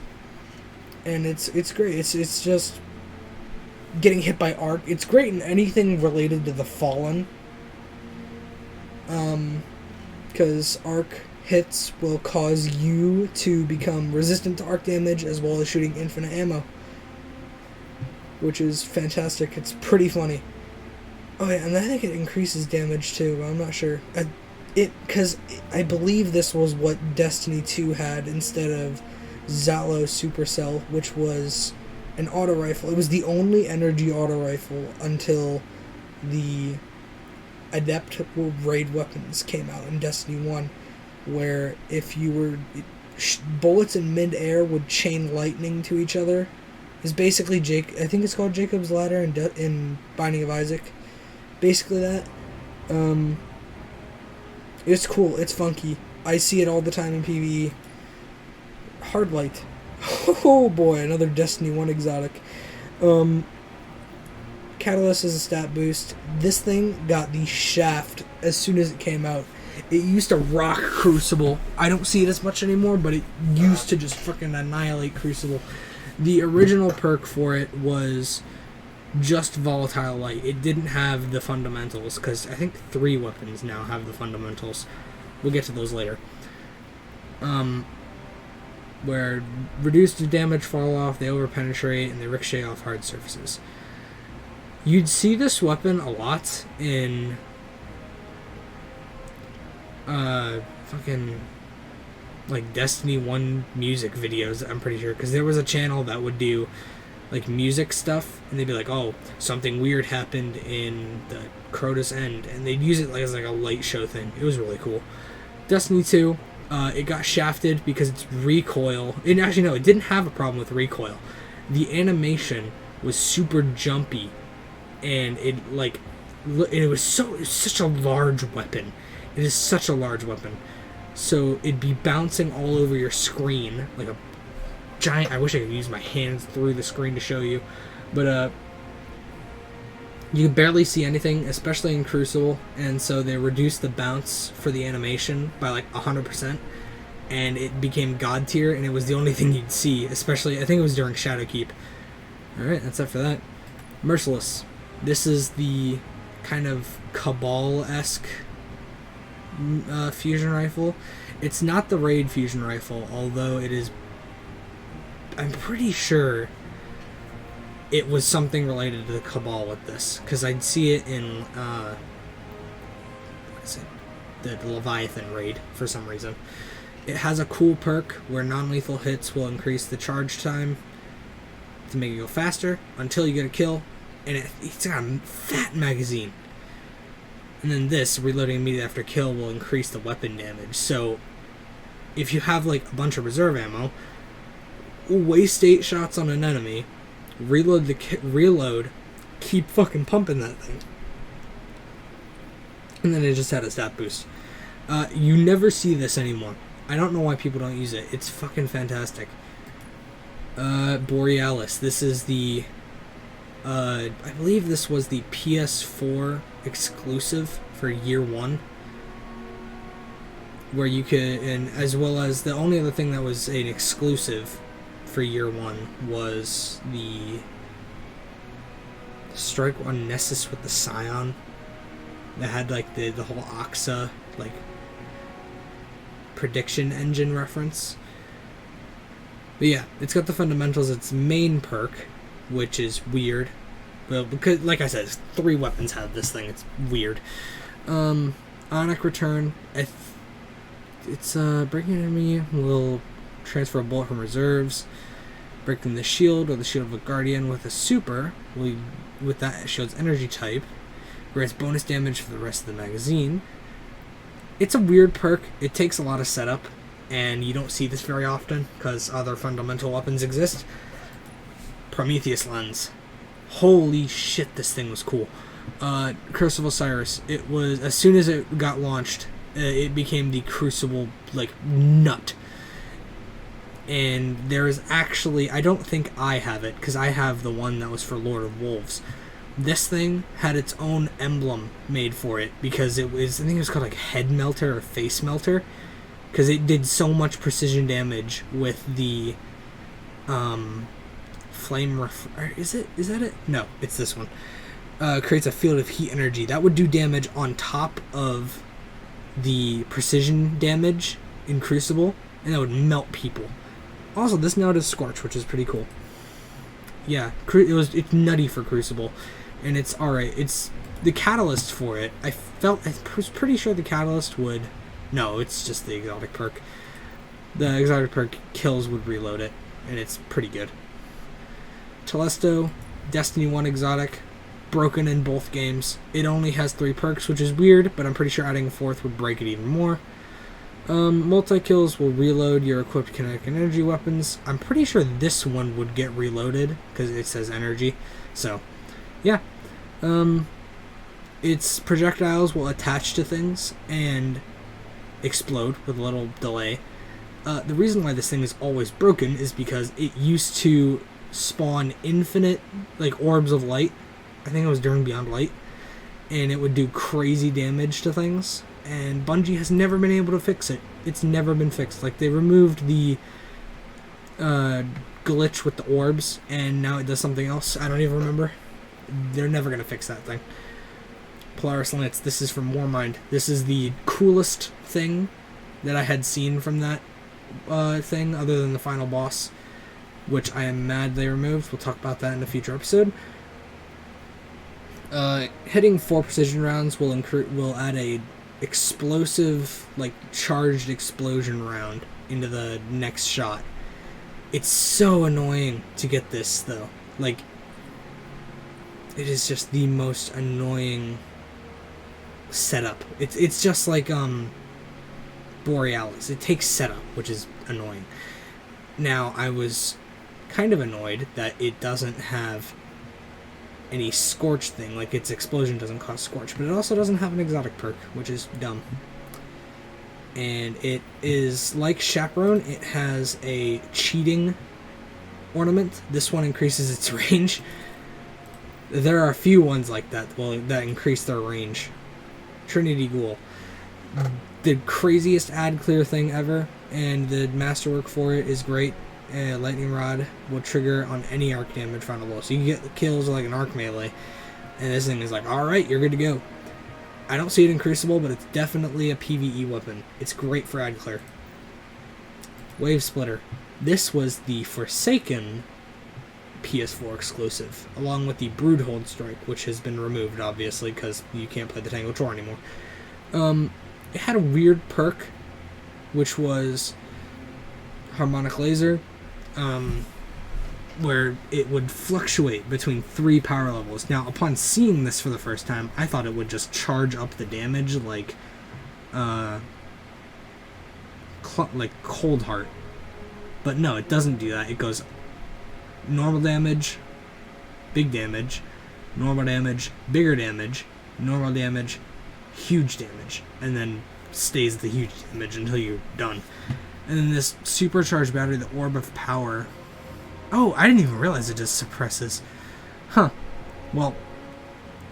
And it's great. It's just getting hit by arc. It's great in anything related to the Fallen. Because arc hits will cause you to become resistant to arc damage as well as shooting infinite ammo. Which is fantastic. It's pretty funny. Oh yeah, and I think it increases damage too, but I'm not sure. Because I believe this was what Destiny 2 had instead of Zalo Supercell, which was an auto rifle. It was the only energy auto rifle until the Adept raid weapons came out in Destiny 1, where if you were... bullets in mid-air would chain lightning to each other. It's basically I think it's called Jacob's Ladder in Binding of Isaac. Basically that. It's cool. It's funky. I see it all the time in PvE. Hardlight. Oh boy, another Destiny 1 exotic. Catalyst is a stat boost. This thing got the shaft as soon as it came out. It used to rock Crucible. I don't see it as much anymore, but it used to just fucking annihilate Crucible. The original perk for it was just Volatile Light. It didn't have the fundamentals, because I think 3 weapons now have the fundamentals. We'll get to those later. Where reduced damage fall off, they overpenetrate, and they ricochet off hard surfaces. You'd see this weapon a lot in fucking like Destiny 1 music videos, I'm pretty sure, because there was a channel that would do like music stuff, and they'd be like, oh, something weird happened in the Crotus End, and they'd use it like as like a light show thing. It was really cool. Destiny 2, it got shafted because it's recoil. And actually, no, it didn't have a problem with recoil. The animation was super jumpy, and it was such a large weapon. It is such a large weapon. So it'd be bouncing all over your screen like a giant. I wish I could use my hands through the screen to show you, but you could barely see anything, especially in Crucible, and so they reduced the bounce for the animation by like 100%, and it became God tier, and it was the only thing you'd see, especially, I think it was during Shadowkeep. Alright, that's it for that. Merciless. This is the kind of Cabal-esque fusion rifle. It's not the raid fusion rifle, although it is... I'm pretty sure it was something related to the Cabal with this, because I'd see it in what is it? The Leviathan raid for some reason. It has a cool perk where non-lethal hits will increase the charge time to make it go faster until you get a kill, and it's got a fat magazine. And then this, reloading immediately after kill, will increase the weapon damage. So if you have like a bunch of reserve ammo, waste 8 shots on an enemy, reload, keep fucking pumping that thing. And then it just had a stat boost. You never see this anymore. I don't know why people don't use it. It's fucking fantastic. Borealis. This is the... I believe this was the PS4 exclusive for year 1. Where you could... And as well as the only other thing that was an exclusive for year 1 was the... Strike on Nessus with the Scion. That had like the whole Oxa like prediction engine reference. But yeah, it's got the fundamentals. Its main perk, which is weird. Well, because like I said, 3 weapons have this thing. It's weird. Onic Return. It's breaking an enemy will transfer a bullet from reserves. Breaking the shield or the shield of a guardian with a super. With that shield's energy type. Grants bonus damage for the rest of the magazine. It's a weird perk. It takes a lot of setup, and you don't see this very often because other fundamental weapons exist. Prometheus Lens. Holy shit, this thing was cool. Curse of Osiris. It was, as soon as it got launched, it became the Crucible, like, nut. And there is actually, I don't think I have it, because I have the one that was for Lord of Wolves. This thing had its own emblem made for it because it was, I think it was called like Head Melter or Face Melter, because it did so much precision damage with the flame is that it? No, it's this one. Creates a field of heat energy that would do damage on top of the precision damage in Crucible, and that would melt people. Also, this now does Scorch, which is pretty cool. Yeah, it's nutty for Crucible. And it's alright. It's the catalyst for it. I was pretty sure the catalyst would... No, it's just the exotic perk. The exotic perk kills would reload it, and it's pretty good. Telesto, Destiny 1 exotic, broken in both games. It only has 3 perks, which is weird, but I'm pretty sure adding a 4th would break it even more. Multi-kills will reload your equipped kinetic energy weapons. I'm pretty sure this one would get reloaded, because it says energy. So... yeah. Its projectiles will attach to things and explode with a little delay. The reason why this thing is always broken is because it used to spawn infinite, like, orbs of light. I think it was during Beyond Light. And it would do crazy damage to things. And Bungie has never been able to fix it. It's never been fixed. Like, they removed the glitch with the orbs, and now it does something else. I don't even remember. They're never going to fix that thing. Polaris Lance. This is from Warmind. This is the coolest thing that I had seen from that thing, other than the final boss, which I am mad they removed. We'll talk about that in a future episode. Hitting 4 precision rounds will add a explosive, like, charged explosion round into the next shot. It's so annoying to get this, though. Like, it is just the most annoying setup. It's just like Borealis. It takes setup, which is annoying. Now, I was kind of annoyed that it doesn't have any Scorch thing. Like, its explosion doesn't cause Scorch, but it also doesn't have an exotic perk, which is dumb. And it is like Chaperone. It has a cheating ornament. This one increases its range. There are a few ones like that, that increase their range. Trinity Ghoul. The craziest ad clear thing ever, and the masterwork for it is great. Lightning Rod will trigger on any arc damage found below. So you can get kills like an arc melee, and this thing is like, alright, you're good to go. I don't see it in Crucible, but it's definitely a PvE weapon. It's great for ad clear. Wave Splitter. This was the Forsaken PS4 exclusive, along with the Broodhold Strike, which has been removed, obviously, because you can't play the Tango Tor anymore. It had a weird perk, which was Harmonic Laser, where it would fluctuate between 3 power levels. Now, upon seeing this for the first time, I thought it would just charge up the damage like Cold Heart. But no, it doesn't do that. It goes normal damage, big damage, normal damage, bigger damage, normal damage, huge damage, and then stays at the huge damage until you're done. And then this supercharged battery, the Orb of Power. Oh, I didn't even realize it just suppresses. Huh. Well,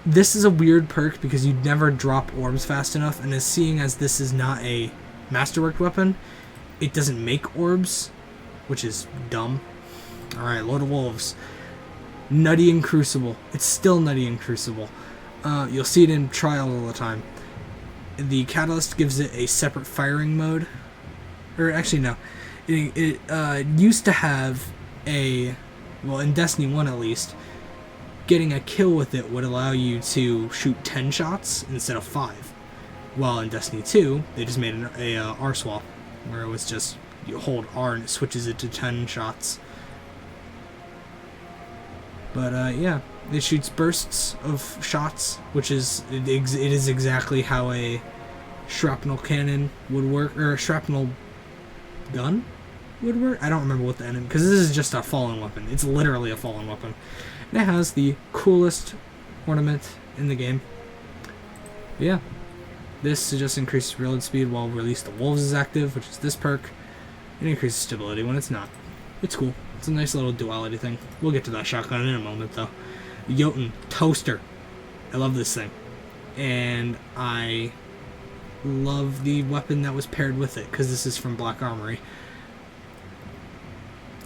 this is a weird perk because you'd never drop orbs fast enough, and as seeing as this is not a masterworked weapon, it doesn't make orbs, which is dumb. Alright, Lord of Wolves. Nutty and Crucible. It's still Nutty and Crucible. You'll see it in Trials all the time. The Catalyst gives it a separate firing mode. Or actually, no. It used to have a... Well, in Destiny 1 at least, getting a kill with it would allow you to shoot 10 shots instead of 5. While in Destiny 2, they just made a R swap, where it was just, you hold R and it switches it to 10 shots. But yeah, it shoots bursts of shots, which is, it is exactly how a shrapnel cannon would work, or a shrapnel gun would work. I don't remember what the enemy, because this is just a fallen weapon. It's literally a fallen weapon. And it has the coolest ornament in the game. But yeah, this just increases reload speed while Release the Wolves is active, which is this perk. It increases stability when it's not. It's cool. It's a nice little duality thing. We'll get to that shotgun in a moment, though. Jotun Toaster. I love this thing. And I love the weapon that was paired with it, because this is from Black Armory.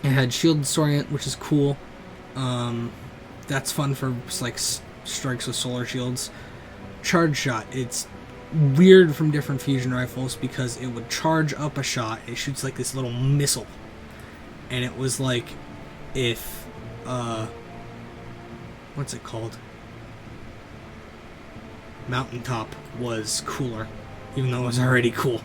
It had Shield Disorient, which is cool. That's fun for like strikes with solar shields. Charge Shot. It's weird from different fusion rifles because it would charge up a shot. It shoots like this little missile. And it was like if, what's it called? Mountaintop was cooler, even though it was already cool.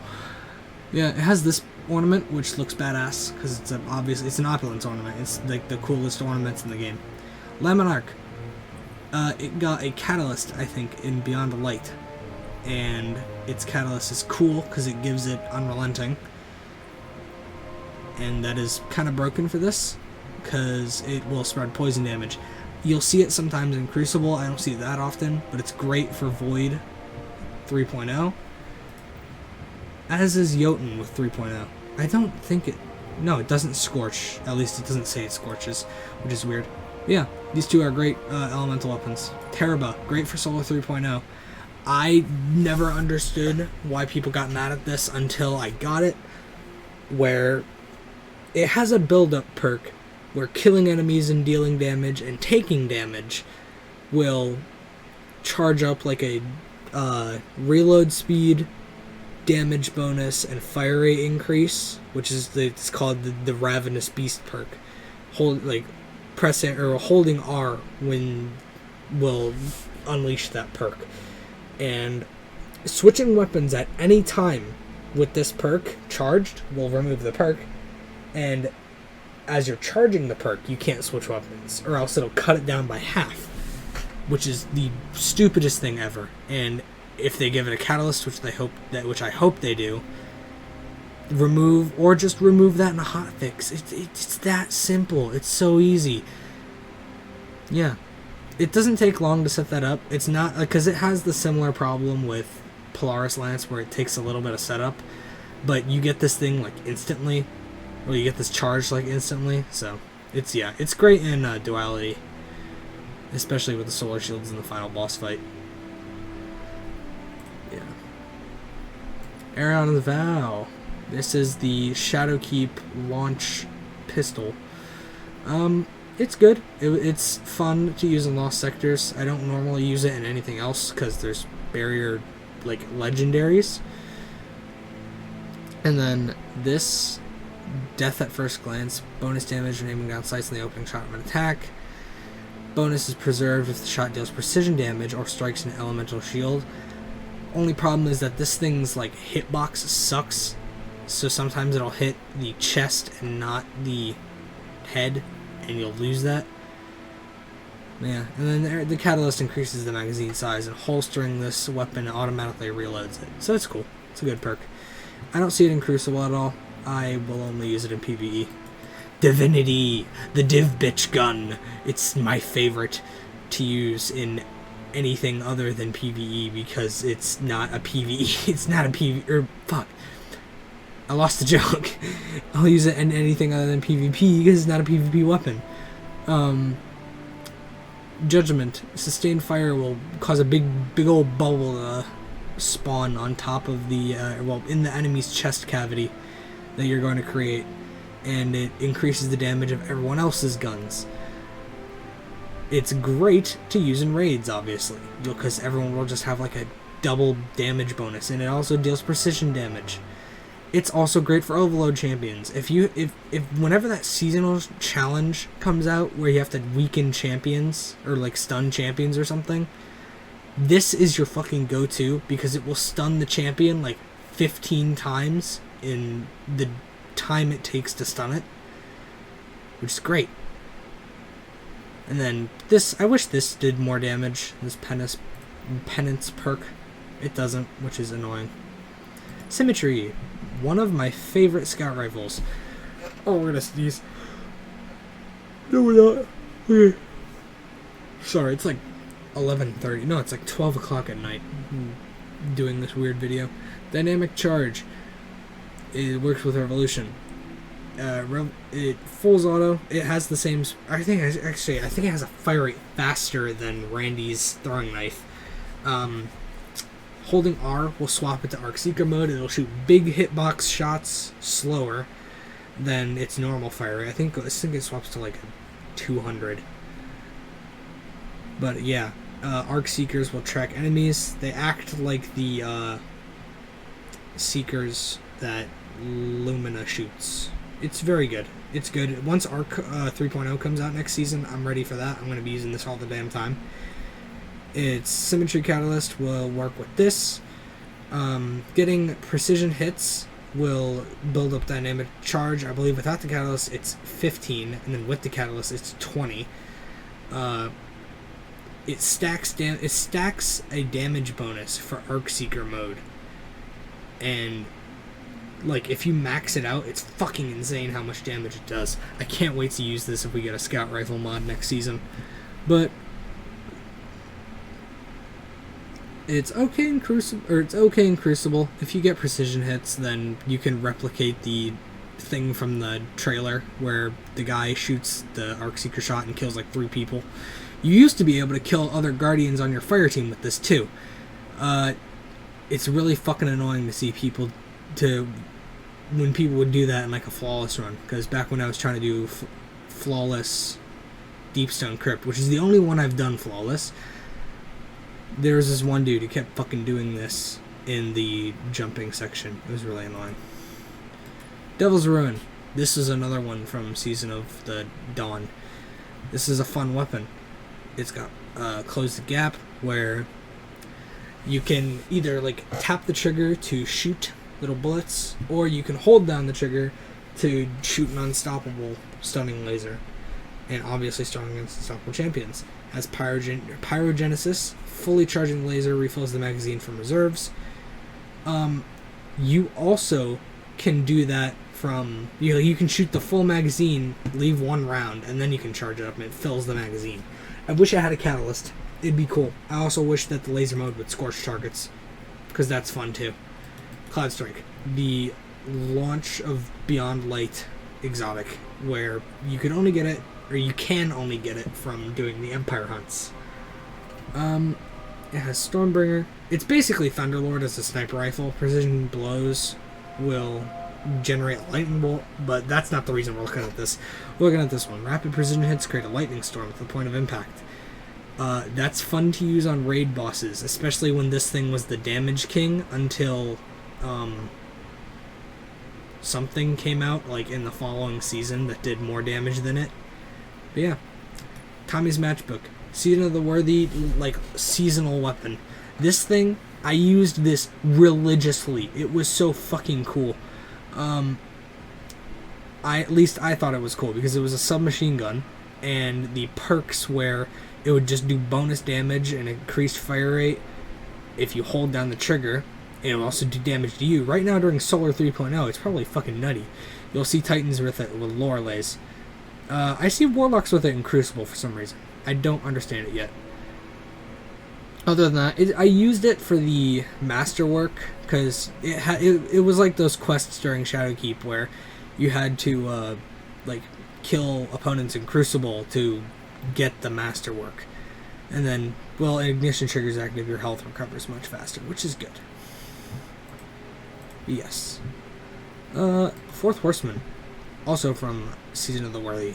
Yeah, it has this ornament, which looks badass, because it's it's an opulence ornament. It's like the coolest ornaments in the game. Laminarch. It got a catalyst, I think, in Beyond the Light. And its catalyst is cool, because it gives it unrelenting. And that is kind of broken for this, because it will spread poison damage. You'll see it sometimes in Crucible. I don't see it that often, but it's great for Void 3.0. As is Jotun with 3.0. I don't think it... No, it doesn't scorch. At least it doesn't say it scorches, which is weird. Yeah, these two are great elemental weapons. Teraba, great for Solar 3.0. I never understood why people got mad at this until I got it, where it has a build-up perk where killing enemies and dealing damage and taking damage will charge up like a reload speed, damage bonus, and fire rate increase, which is it's called the Ravenous Beast perk. Pressing or holding R when will unleash that perk. And switching weapons at any time with this perk charged will remove the perk, and as you're charging the perk you can't switch weapons, or else it'll cut it down by half, which is the stupidest thing ever. And if they give it a catalyst, which I hope they do, remove that in a hotfix. It's that simple. It's so easy. Yeah, it doesn't take long to set that up. It's not because it has the similar problem with Polaris Lance where it takes a little bit of setup, but you get this thing like instantly, or you get this charge like instantly. So it's great in duality, especially with the solar shields in the final boss fight. Yeah. Arion of the Vow. This is the Shadowkeep launch pistol. It's good. It's fun to use in Lost Sectors. I don't normally use it in anything else because there's barrier, like, legendaries. And then this, Death at First Glance, bonus damage when aiming down sights in the opening shot of an attack. Bonus is preserved if the shot deals precision damage or strikes an elemental shield. Only problem is that this thing's, like, hitbox sucks. So sometimes it'll hit the chest and not the head, and you'll lose that. Yeah, and then the catalyst increases the magazine size, and holstering this weapon automatically reloads it. So it's cool. It's a good perk. I don't see it in Crucible at all. I will only use it in PvE. Divinity, the div bitch gun. It's my favorite to use in anything other than PvE because it's not a PvE. It's not a PvE. Or fuck. I lost the joke. I'll use it in anything other than PvP because it's not a PvP weapon. Judgment. Sustained fire will cause a big old bubble to spawn on top of the, in the enemy's chest cavity that you're going to create. And it increases the damage of everyone else's guns. It's great to use in raids, obviously, because everyone will just have like a double damage bonus, and it also deals precision damage. It's also great for overload champions. If whenever that seasonal challenge comes out where you have to weaken champions or like stun champions or something, this is your fucking go-to because it will stun the champion like 15 times in the time it takes to stun it, which is great. And then this, I wish this did more damage, this penance perk. It doesn't, which is annoying. Symmetry, one of my favorite scout rifles. Oh, we're gonna sneeze. No, we're not. Okay. Sorry, it's like 11:30. No, it's like 12 o'clock at night. I'm doing this weird video. Dynamic charge. It works with Revolution. It fulls auto. It has the same. I think it has a fire rate faster than Randy's throwing knife. Holding R will swap it to Arc Seeker mode. It'll shoot big hitbox shots slower than its normal fire rate. I think it swaps to like 200. But yeah, Arc Seekers will track enemies. They act like the Seekers that Lumina shoots. It's very good. It's good. Once Arc 3.0 comes out next season, I'm ready for that. I'm going to be using this all the damn time. Its Symmetry Catalyst will work with this. Getting precision hits will build up Dynamic Charge. I believe without the Catalyst, it's 15, and then with the Catalyst, it's 20. It stacks a damage bonus for Arc Seeker mode. And like, if you max it out, it's fucking insane how much damage it does. I can't wait to use this if we get a Scout Rifle mod next season. But it's okay in Crucible. If you get precision hits, then you can replicate the thing from the trailer where the guy shoots the Arc Seeker shot and kills like 3 people. You used to be able to kill other Guardians on your fire team with this too. It's really fucking annoying to see when people would do that in like a flawless run, because back when I was trying to do flawless Deepstone Crypt, which is the only one I've done flawless, there was this one dude who kept fucking doing this in the jumping section. It was really annoying. Devil's Ruin. This is another one from Season of the Dawn. This is a fun weapon. It's got Close the Gap, where you can either like tap the trigger to shoot little bullets, or you can hold down the trigger to shoot an unstoppable stunning laser. And obviously strong against unstoppable champions. Has Pyrogenesis, fully charging laser, refills the magazine from reserves. You also can do that from, you can shoot the full magazine, leave 1 round, and then you can charge it up and it fills the magazine. I wish I had a catalyst. It'd be cool. I also wish that the laser mode would scorch targets, because that's fun too. Cloud Strike, the launch of Beyond Light exotic, where you can only get it from doing the Empire hunts. It has Stormbringer. It's basically Thunderlord as a sniper rifle. Precision blows will generate a lightning bolt, but that's not the reason we're looking at this. We're looking at this one. Rapid precision hits create a lightning storm at the point of impact. That's fun to use on raid bosses, especially when this thing was the damage king until something came out like in the following season that did more damage than it. But yeah, Tommy's Matchbook, Season of the Worthy, like seasonal weapon. This thing, I used this religiously. It was so fucking cool. At least I thought it was cool because it was a submachine gun, and the perks where it would just do bonus damage and increased fire rate if you hold down the trigger, and it will also do damage to you. Right now during Solar 3.0, it's probably fucking nutty. You'll see Titans with Loreleys. I see Warlocks with it in Crucible for some reason. I don't understand it yet. Other than that, I used it for the masterwork because it was like those quests during Shadowkeep where you had to like kill opponents in Crucible to get the masterwork, and then ignition triggers active, your health recovers much faster, which is good. Yes. Fourth Horseman, also from Season of the Worthy.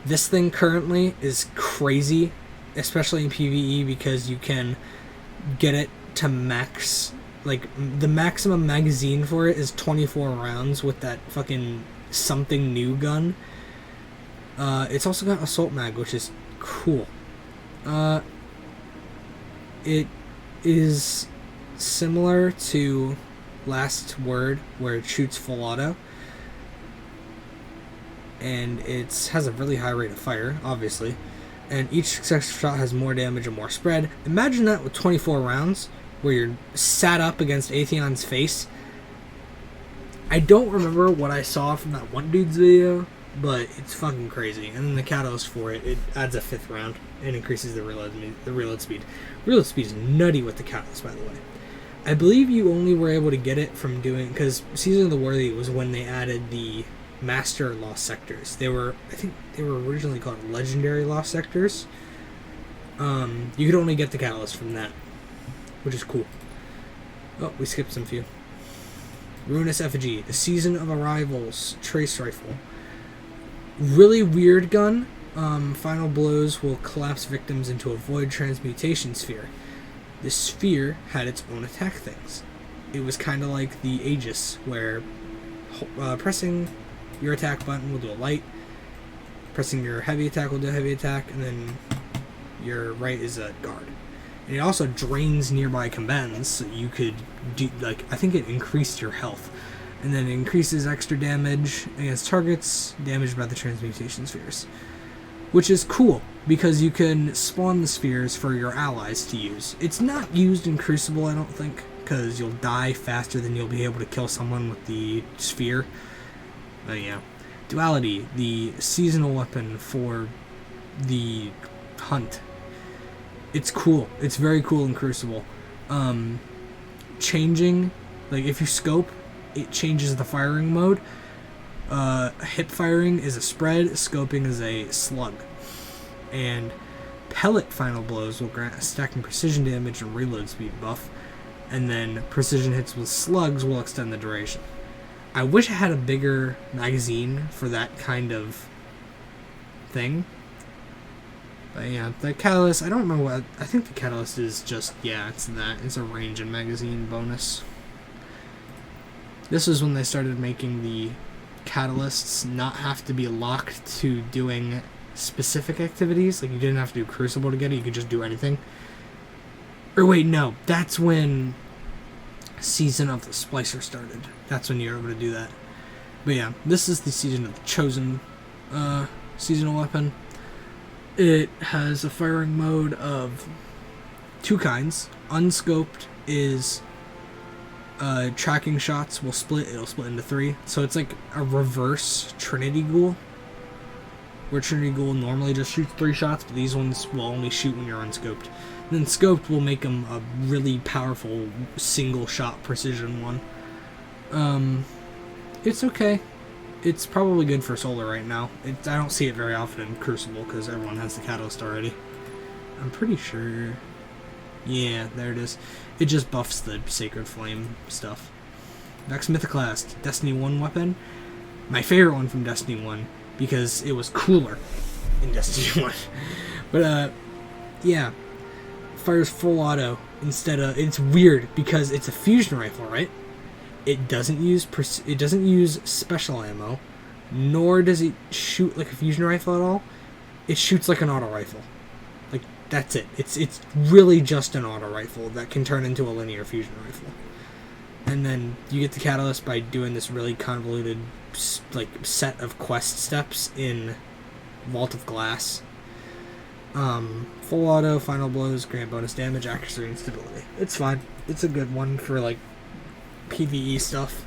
This thing currently is crazy, especially in PvE, because you can get it to max. Like, the maximum magazine for it is 24 rounds with that fucking something new gun. It's also got Assault Mag, which is cool. It is similar to Last Word, where it shoots full auto. And it has a really high rate of fire, obviously. And each successful shot has more damage and more spread. Imagine that with 24 rounds, where you're sat up against Atheon's face. I don't remember what I saw from that one dude's video, but it's fucking crazy. And then the catalyst for it adds a 5th round and increases the reload speed. Reload speed is nutty with the catalyst, by the way. I believe you only were able to get it from doing, because Season of the Worthy was when they added the Master Lost Sectors. I think they were originally called Legendary Lost Sectors. You could only get the catalyst from that, which is cool. Oh, we skipped some few. Ruinous Effigy, the Season of Arrival's Trace Rifle. Really weird gun. Final blows will collapse victims into a void transmutation sphere. This sphere had its own attack things. It was kind of like the Aegis, where pressing your attack button will do a light, pressing your heavy attack will do a heavy attack, and then your right is a guard. And it also drains nearby combatants, so you could do, like, I think it increased your health. And then it increases extra damage against targets damaged by the transmutation spheres. Which is cool, because you can spawn the spheres for your allies to use. It's not used in Crucible, I don't think, because you'll die faster than you'll be able to kill someone with the sphere. But yeah. Duality, the seasonal weapon for the hunt. It's cool. It's very cool in Crucible. Changing, like if you scope, it changes the firing mode. Hip firing is a spread, scoping is a slug. And pellet final blows will grant a stacking precision damage and reload speed buff. And then precision hits with slugs will extend the duration. I wish I had a bigger magazine for that kind of thing. But yeah, the catalyst, I don't remember what, I think the catalyst is just, yeah, it's that. It's a range and magazine bonus. This is when they started making the catalysts not have to be locked to doing specific activities. Like, you didn't have to do Crucible to get it, you could just do anything. Or wait, no, that's when Season of the Splicer started. That's when you're able to do that. But yeah, this is the Season of the Chosen seasonal weapon. It has a firing mode of 2 kinds. Unscoped is tracking shots will split. It'll split into 3. So it's like a reverse Trinity Ghoul, where Trinity Ghoul normally just shoots 3 shots, but these ones will only shoot when you're unscoped. And then scoped will make them a really powerful single shot precision one. It's okay. It's probably good for Solar right now. I don't see it very often in Crucible because everyone has the catalyst already. I'm pretty sure. Yeah, there it is. It just buffs the Sacred Flame stuff. Vex Mythoclast, Destiny 1 weapon. My favorite one from Destiny 1 because it was cooler in Destiny 1. But, yeah. Fires full auto instead of... It's weird because it's a fusion rifle, right? It doesn't use special ammo, nor does it shoot like a fusion rifle at all. It shoots like an auto rifle. Like, that's it. It's really just an auto rifle that can turn into a linear fusion rifle. And then you get the catalyst by doing this really convoluted like set of quest steps in Vault of Glass. Full auto, final blows, grant bonus damage, accuracy, and stability. It's fine. It's a good one for like PvE stuff.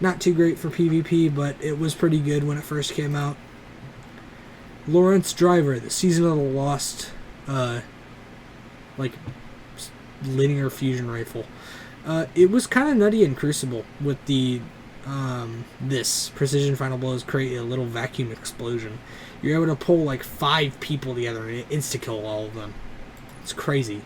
Not too great for PvP, but it was pretty good when it first came out. Lawrence Driver, the Season of the Lost, like, linear fusion rifle. It was kind of nutty in Crucible with the, this Precision Final Blows create a little vacuum explosion. You're able to pull like 5 people together and insta-kill all of them. It's crazy.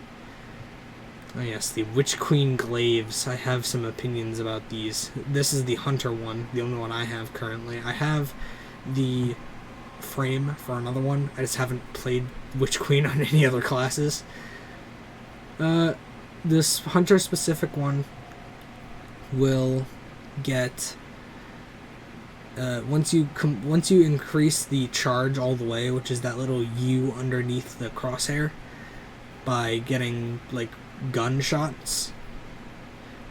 Oh yes, the Witch Queen Glaives. I have some opinions about these. This is the Hunter one, the only one I have currently. I have the frame for another one. I just haven't played Witch Queen on any other classes. This Hunter specific one will get once you increase the charge all the way, which is that little U underneath the crosshair, by getting like gunshots,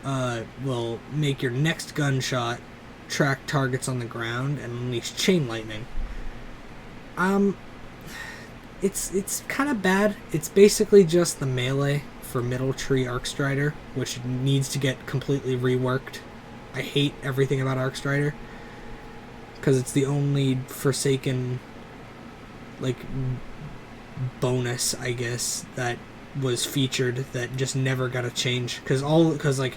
will make your next gunshot track targets on the ground and unleash chain lightning. It's kind of bad. It's basically just the melee for Middle Tree Arcstrider, which needs to get completely reworked. I hate everything about Arcstrider because it's the only Forsaken like bonus, I guess, that was featured that just never got a change. Because like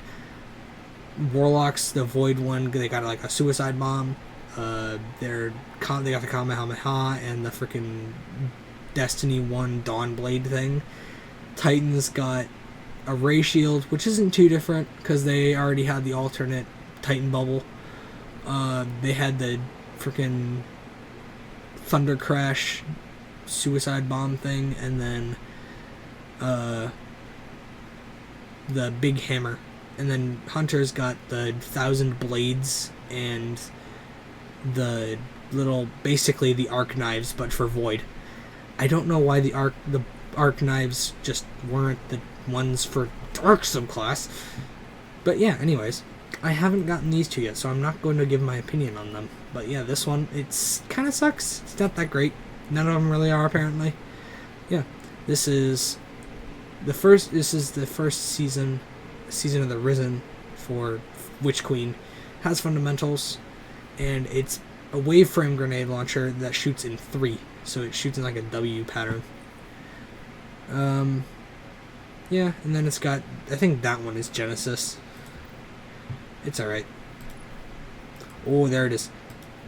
Warlocks, the Void one, they got like a suicide bomb. They got the Kamehameha and the freaking Destiny 1 Dawnblade thing. Titans got a Ray Shield, which isn't too different because they already had the alternate Titan bubble. They had the freaking Thunder Crash suicide bomb thing, and then the big hammer. And then Hunter's got the 1,000 blades and the little, basically the arc knives, but for Void. I don't know why the arc knives just weren't the ones for Dark subclass. But yeah, anyways, I haven't gotten these two yet, so I'm not going to give my opinion on them. But yeah, this one, it's kind of sucks. It's not that great. None of them really are, apparently. Yeah, this is the first season of the Risen for Witch Queen. Has fundamentals, and it's a waveframe grenade launcher that shoots in 3, so it shoots in like a W pattern. Yeah, and then it's got, I think that one is Genesis. It's alright. Oh, there it is.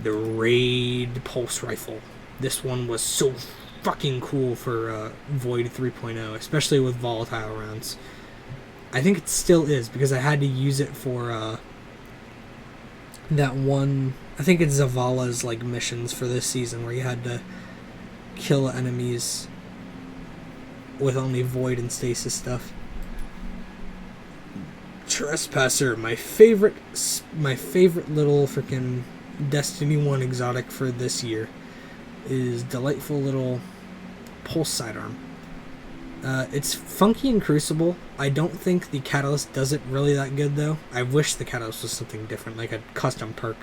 The Raid Pulse Rifle. This one was so fucking cool for Void 3.0, especially with volatile rounds. I think it still is, because I had to use it for that one, I think it's Zavala's like missions for this season, where you had to kill enemies with only Void and Stasis stuff. Trespasser, my favorite little freaking Destiny 1 exotic for this year, is delightful little pulse sidearm. It's funky in Crucible. I don't think the Catalyst does it really that good, though. I wish the Catalyst was something different, like a custom perk,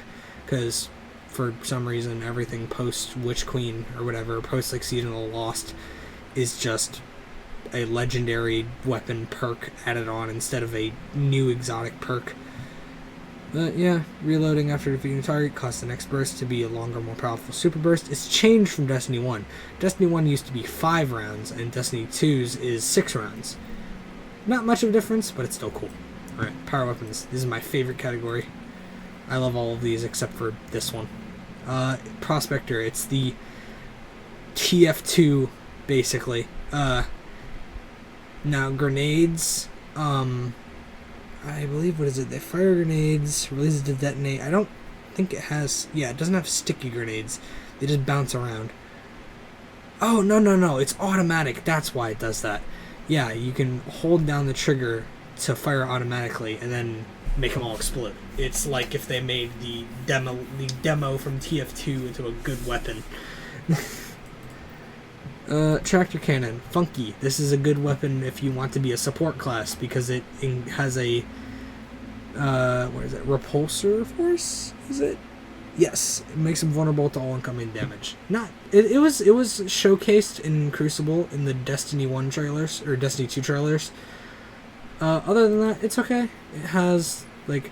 because for some reason everything post Witch Queen or whatever, post like Season of the Lost, is just a legendary weapon perk added on instead of a new exotic perk. But yeah, reloading after defeating a target costs the next burst to be a longer, more powerful super burst. It's changed from Destiny 1. Destiny 1 used to be 5 rounds, and Destiny 2's is 6 rounds. Not much of a difference, but it's still cool. Alright, power weapons. This is my favorite category. I love all of these except for this one. Prospector, it's the TF2, basically. Now, grenades, I believe, what is it? They fire grenades, release it to detonate. I don't think it has, yeah, it doesn't have sticky grenades. They just bounce around. Oh, no, it's automatic. That's why it does that. Yeah, you can hold down the trigger to fire automatically and then make them all explode. It's like if they made the demo from TF2 into a good weapon. Tractor cannon, funky. This is a good weapon if you want to be a support class, because it has a what is it? Repulsor force? Is it? Yes, it makes them vulnerable to all incoming damage. It was showcased in Crucible in the Destiny 1 trailers or Destiny 2 trailers. Other than that, it's okay. It has like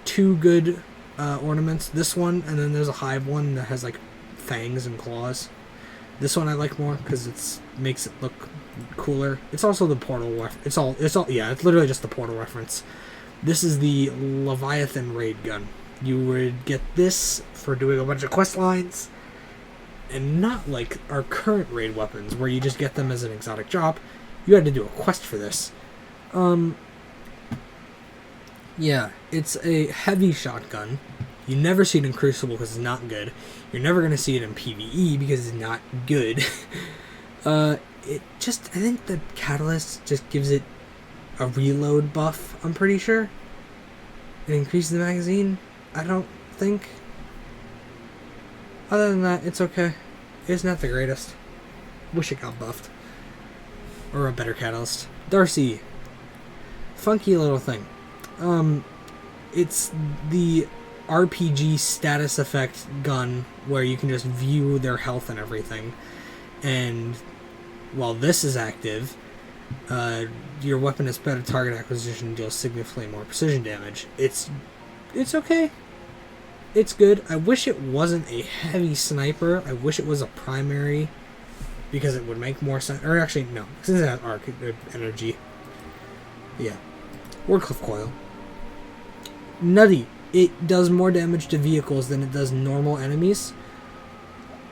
2 good ornaments. This one, and then there's a hive one that has like fangs and claws. This one I like more because it makes it look cooler. It's also the Portal it's literally just the Portal reference. This is the Leviathan raid gun. You would get this for doing a bunch of quest lines, and not like our current raid weapons where you just get them as an exotic drop. You had to do a quest for this. Yeah, it's a heavy shotgun. You never see it in Crucible because it's not good. You're never going to see it in PvE because it's not good. I think the Catalyst just gives it a reload buff, I'm pretty sure. It increases the magazine, I don't think. Other than that, it's okay. It's not the greatest. Wish it got buffed. Or a better Catalyst. Darcy. Funky little thing. It's the RPG status effect gun where you can just view their health and everything. And while this is active, your weapon has better target acquisition and deals significantly more precision damage. It's okay. It's good. I wish it wasn't a heavy sniper. I wish it was a primary because it would make more sense. Or actually, no. Since it has arc energy. Yeah. Wardcliff Coil. Nutty. It does more damage to vehicles than it does normal enemies,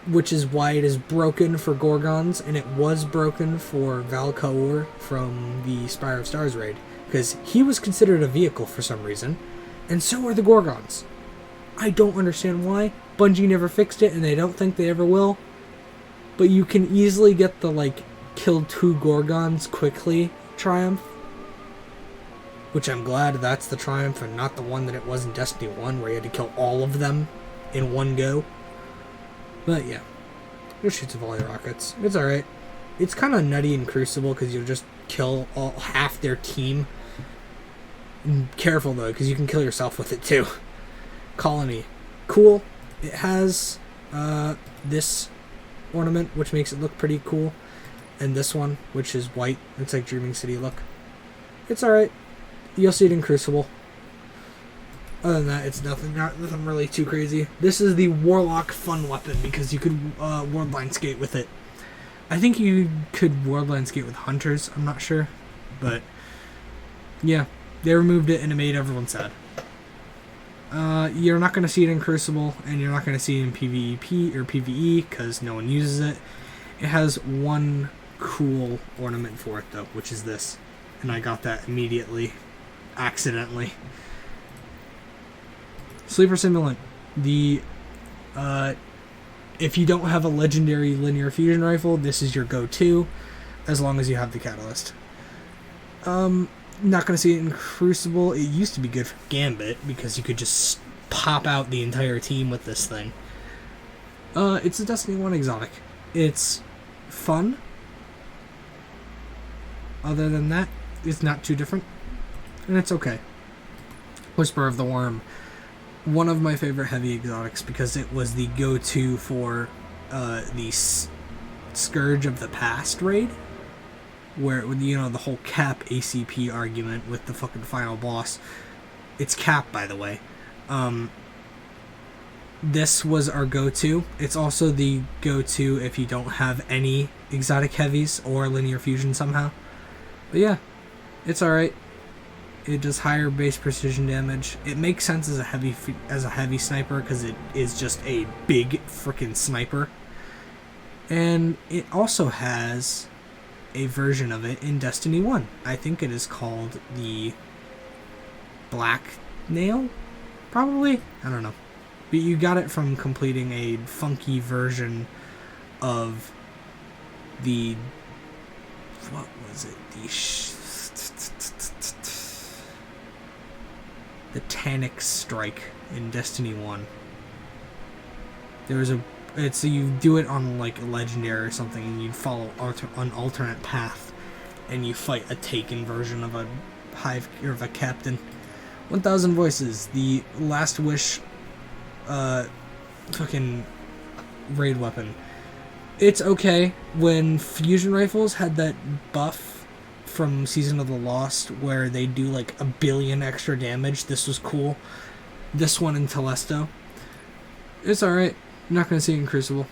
which is why it is broken for Gorgons, and it was broken for Valkaur from the Spire of Stars raid, because he was considered a vehicle for some reason, and so were the Gorgons. I don't understand why. Bungie never fixed it, and they don't think they ever will, but you can easily get the, kill 2 Gorgons quickly triumph, which I'm glad that's the triumph and not the one that it was in Destiny 1 where you had to kill all of them in one go. But yeah, it shoots a volley of rockets. It's alright. It's kind of nutty in Crucible because you'll just kill half their team. And careful though, because you can kill yourself with it too. Colony. Cool. It has this ornament, which makes it look pretty cool. And this one, which is white. It's like Dreaming City look. It's alright. You'll see it in Crucible. Other than that, it's nothing really too crazy. This is the Warlock fun weapon because you could Wardline skate with it. I think you could Wardline skate with Hunters, I'm not sure. But, yeah, they removed it and it made everyone sad. You're not going to see it in Crucible, and you're not going to see it in PvP or PvE because no one uses it. It has one cool ornament for it, though, which is this. And I got that immediately. Accidentally. Sleeper Simulant. If you don't have a legendary linear fusion rifle, this is your go-to, as long as you have the Catalyst. Not gonna see it in Crucible. It used to be good for Gambit because you could just pop out the entire team with this thing. It's a Destiny 1 exotic. It's fun. Other than that, it's not too different. And it's okay. Whisper of the Worm. One of my favorite heavy exotics because it was the go-to for the Scourge of the Past raid. Where, the whole Cap ACP argument with the fucking final boss. It's Cap, by the way. This was our go-to. It's also the go-to if you don't have any exotic heavies or linear fusion somehow. But yeah, it's alright. It does higher base precision damage. It makes sense as a heavy sniper because it is just a big freaking sniper. And it also has a version of it in Destiny 1. I think it is called the Black Nail? Probably? I don't know. But you got it from completing a funky version of the... What was it? The Tanic Strike in Destiny 1. There was you do it on like a legendary or something, and you follow an alternate path, and you fight a taken version of a hive or of a captain. 1,000 Voices, the Last Wish, fucking raid weapon. It's okay. When fusion rifles had that buff from Season of the Lost where they do like 1 billion extra damage, this was cool. This one in Telesto, it's alright. I'm not gonna see it in Crucible.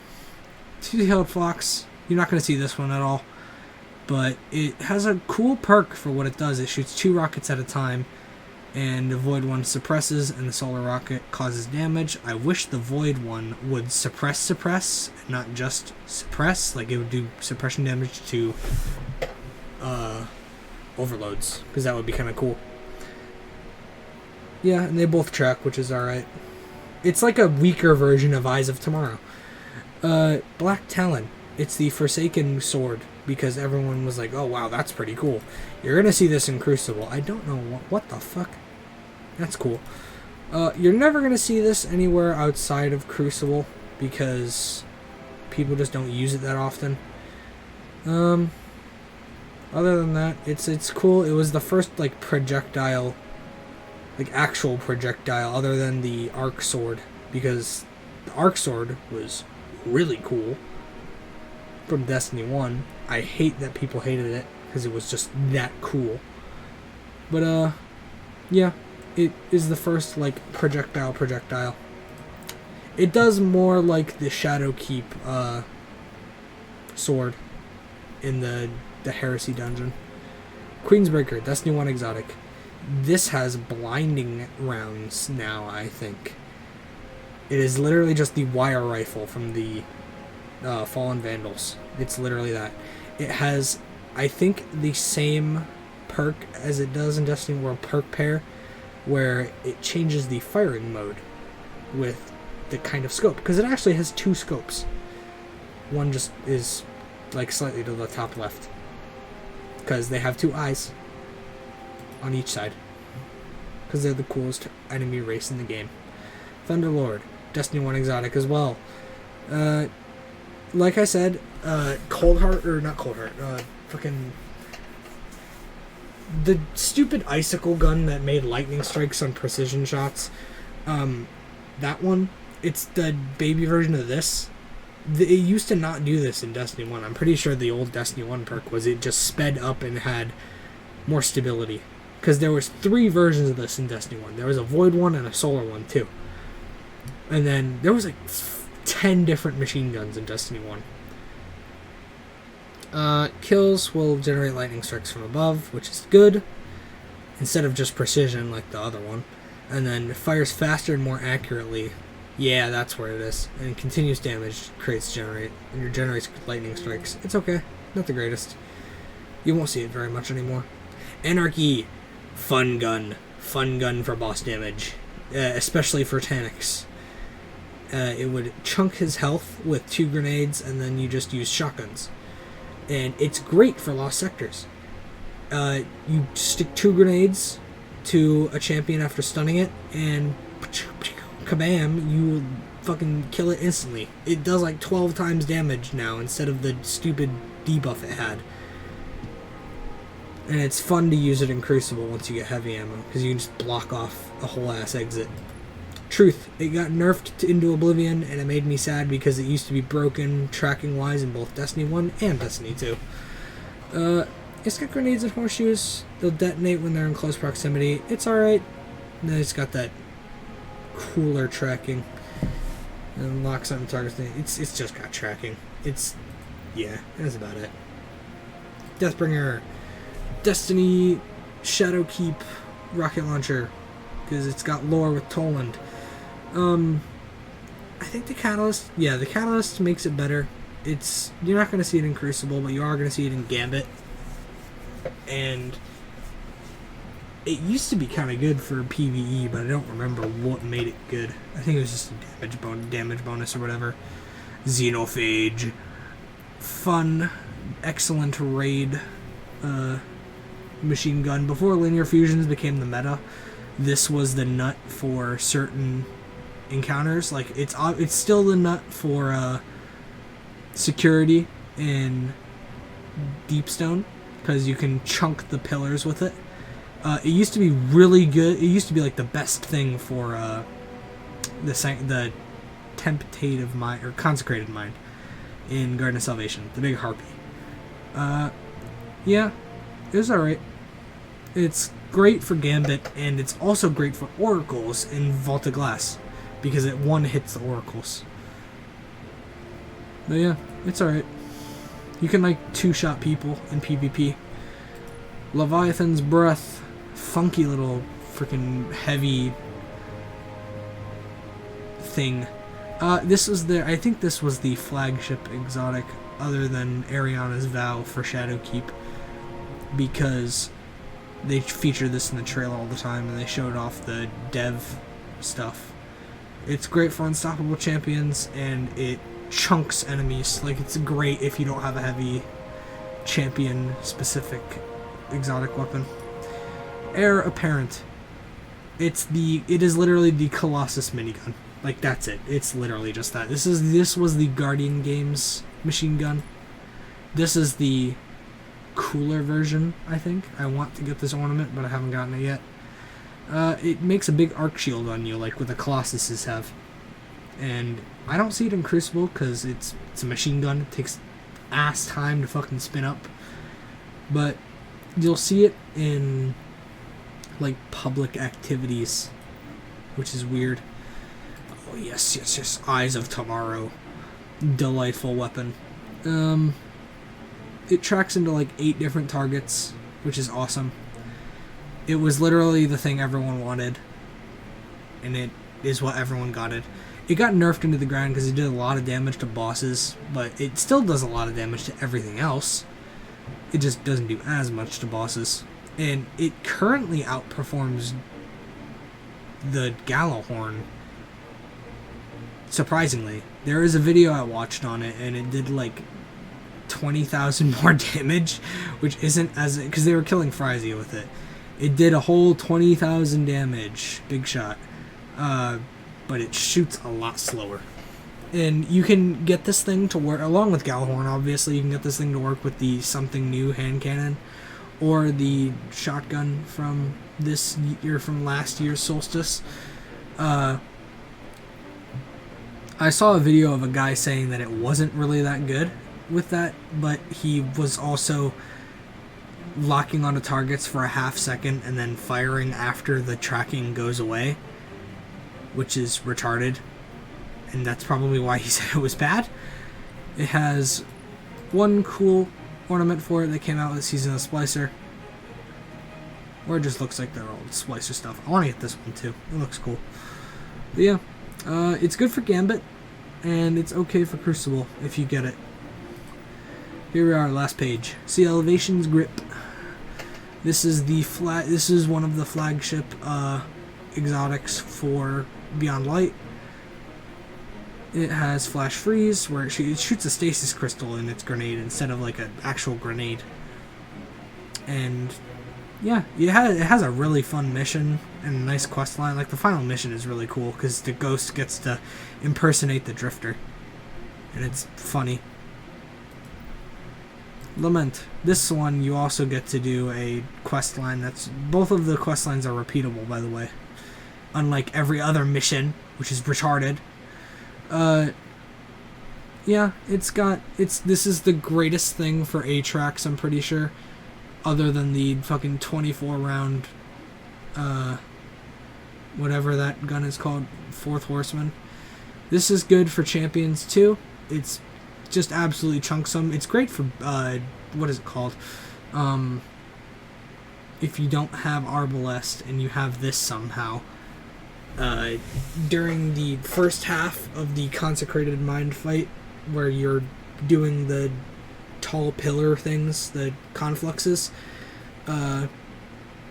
Two-tailed fox. You're not going to see this one at all. But it has a cool perk for what it does. It shoots 2 rockets at a time. And the void one suppresses and the solar rocket causes damage. I wish the void one would suppress, and not just suppress. Like it would do suppression damage to overloads, because that would be kind of cool. Yeah, and they both track, which is alright. It's like a weaker version of Eyes of Tomorrow. Black Talon. It's the Forsaken sword, because everyone was like, oh wow, that's pretty cool. You're gonna see this in Crucible. I don't know what the fuck. That's cool. You're never going to see this anywhere outside of Crucible because people just don't use it that often. Other than that, it's cool. It was the first like projectile, like actual projectile, other than the arc sword, because the arc sword was really cool from Destiny 1. I hate that people hated it because it was just that cool. But yeah. It is the first, like, projectile. It does more like the Shadowkeep, sword in the Heresy dungeon. Queensbreaker, Destiny 1 exotic. This has blinding rounds now, I think. It is literally just the wire rifle from the Fallen Vandals. It's literally that. It has, I think, the same perk as it does in Destiny World perk pair, where it changes the firing mode with the kind of scope, because it actually has 2 scopes. One just is like slightly to the top left, because they have 2 eyes on each side, because they're the coolest enemy race in the game. Thunderlord, Destiny 1 exotic as well. Like I said, fucking the stupid icicle gun that made lightning strikes on precision shots, that one, it's the baby version of this. It used to not do this in Destiny 1. I'm pretty sure the old Destiny 1 perk was it just sped up and had more stability. Because there was 3 versions of this in Destiny 1. There was a void one and a solar one too. And then there was like 10 different machine guns in Destiny 1. Kills will generate lightning strikes from above, which is good, instead of just precision like the other one. And then fires faster and more accurately. Yeah, that's where it is. And continuous damage generate, and your generates lightning strikes. It's okay, not the greatest. You won't see it very much anymore. Anarchy, fun gun for boss damage, especially for Tanix. It would chunk his health with 2 grenades, and then you just use shotguns. And it's great for lost sectors. You stick 2 grenades to a champion after stunning it, and kabam, you fucking kill it instantly. It does like 12 times damage now instead of the stupid debuff it had. And it's fun to use it in Crucible once you get heavy ammo, because you can just block off a whole ass exit. Truth, it got nerfed into oblivion, and it made me sad because it used to be broken tracking-wise in both Destiny 1 and Destiny 2. It's got grenades and horseshoes. They'll detonate when they're in close proximity. It's alright. And then it's got that cooler tracking. And locks on targets. It's just got tracking. Yeah, that's about it. Deathbringer. Destiny Shadowkeep rocket launcher, because it's got lore with Toland. I think the catalyst makes it better. You're not going to see it in Crucible, but you are going to see it in Gambit. And it used to be kind of good for PvE, but I don't remember what made it good. I think it was just a damage bonus or whatever. Xenophage, fun, excellent raid machine gun. Before linear fusions became the meta, this was the nut for certain encounters. Like it's still the nut for security in Deepstone, because you can chunk the pillars with it. It used to be really good. It used to be like the best thing for the Temptative Mind or Consecrated Mind in Garden of Salvation, the big harpy. Yeah, it was alright. It's great for Gambit, and it's also great for Oracles in Vault of Glass, because it one-hits the Oracles. But yeah, it's alright. You can like two-shot people in PvP. Leviathan's Breath. Funky little freaking heavy thing. This was I think this was the flagship exotic other than Ariana's Vow for Shadowkeep, because they feature this in the trailer all the time and they showed off the dev stuff. It's great for unstoppable champions and it chunks enemies. Like, it's great if you don't have a heavy champion specific exotic weapon. Heir Apparent. It is literally the Colossus minigun. Like, that's it. It's literally just that. This was the Guardian Games machine gun. This is the cooler version, I think. I want to get this ornament, but I haven't gotten it yet. It makes a big arc shield on you, like what the Colossuses have. And I don't see it in Crucible, because it's a machine gun. It takes ass time to fucking spin up. But you'll see it in, like, public activities, which is weird. Oh, yes. Eyes of Tomorrow. Delightful weapon. It tracks into, like, 8 different targets, which is awesome. It was literally the thing everyone wanted, and it is what everyone got it. It got nerfed into the ground because it did a lot of damage to bosses, but it still does a lot of damage to everything else. It just doesn't do as much to bosses. And it currently outperforms the Gallahorn. Surprisingly. There is a video I watched on it, and it did like 20,000 more damage, which isn't as... because they were killing Frisia with it. It did a whole 20,000 damage. Big shot. But it shoots a lot slower. And you can get this thing to work, along with Gallahorn, obviously, you can get this thing to work with the Something New hand cannon, or the shotgun from this year, from last year's Solstice. I saw a video of a guy saying that it wasn't really that good with that, but he was also locking onto targets for a half second and then firing after the tracking goes away, which is retarded, and that's probably why he said it was bad. It has one cool ornament for it that came out with Season of Splicer, or it just looks like their old Splicer stuff. I want to get this one too. It looks cool. But yeah, it's good for Gambit, and it's okay for Crucible if you get it. Here we are, last page. See Elevation's Grip. This is This is one of the flagship exotics for Beyond Light. It has Flash Freeze, where it shoots a stasis crystal in its grenade instead of like an actual grenade. And yeah, it has a really fun mission and a nice quest line. Like, the final mission is really cool because the ghost gets to impersonate the Drifter, and it's funny. Lament. This one you also get to do a quest line that's... both of the quest lines are repeatable, by the way. Unlike every other mission, which is retarded. Yeah, this is the greatest thing for A-Tracks, I'm pretty sure. Other than the fucking 24 round, whatever that gun is called, Fourth Horseman. This is good for champions too. It's just absolutely chunks them. It's great for, what is it called? If you don't have Arbor Lust and you have this somehow, during the first half of the Consecrated Mind fight, where you're doing the tall pillar things, the confluxes,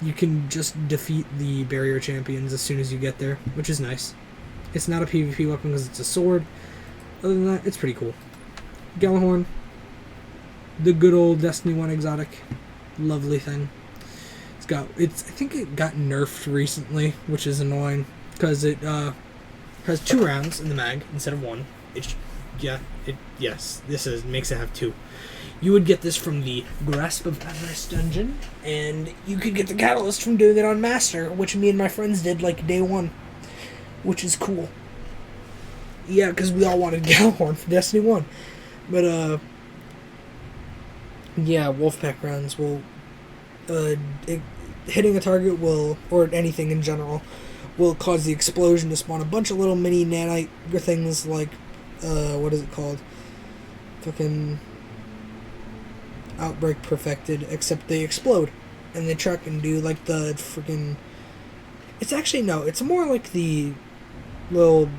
you can just defeat the barrier champions as soon as you get there, which is nice. It's not a PvP weapon because it's a sword. Other than that, it's pretty cool. Gallahorn, the good old Destiny 1 exotic, lovely thing. I think it got nerfed recently, which is annoying, because it has 2 rounds in the mag instead of 1. Makes it have 2. You would get this from the Grasp of Avarice dungeon, and you could get the catalyst from doing it on Master, which me and my friends did like day 1, which is cool. Yeah, because we all wanted Gallahorn for Destiny 1. But, yeah, Wolfpack rounds will, hitting a target will, or anything in general, will cause the explosion to spawn a bunch of little mini nanite things like, what is it called? fucking Outbreak perfected, except they explode. And they truck and do like the freaking... It's actually, no, it's more like the little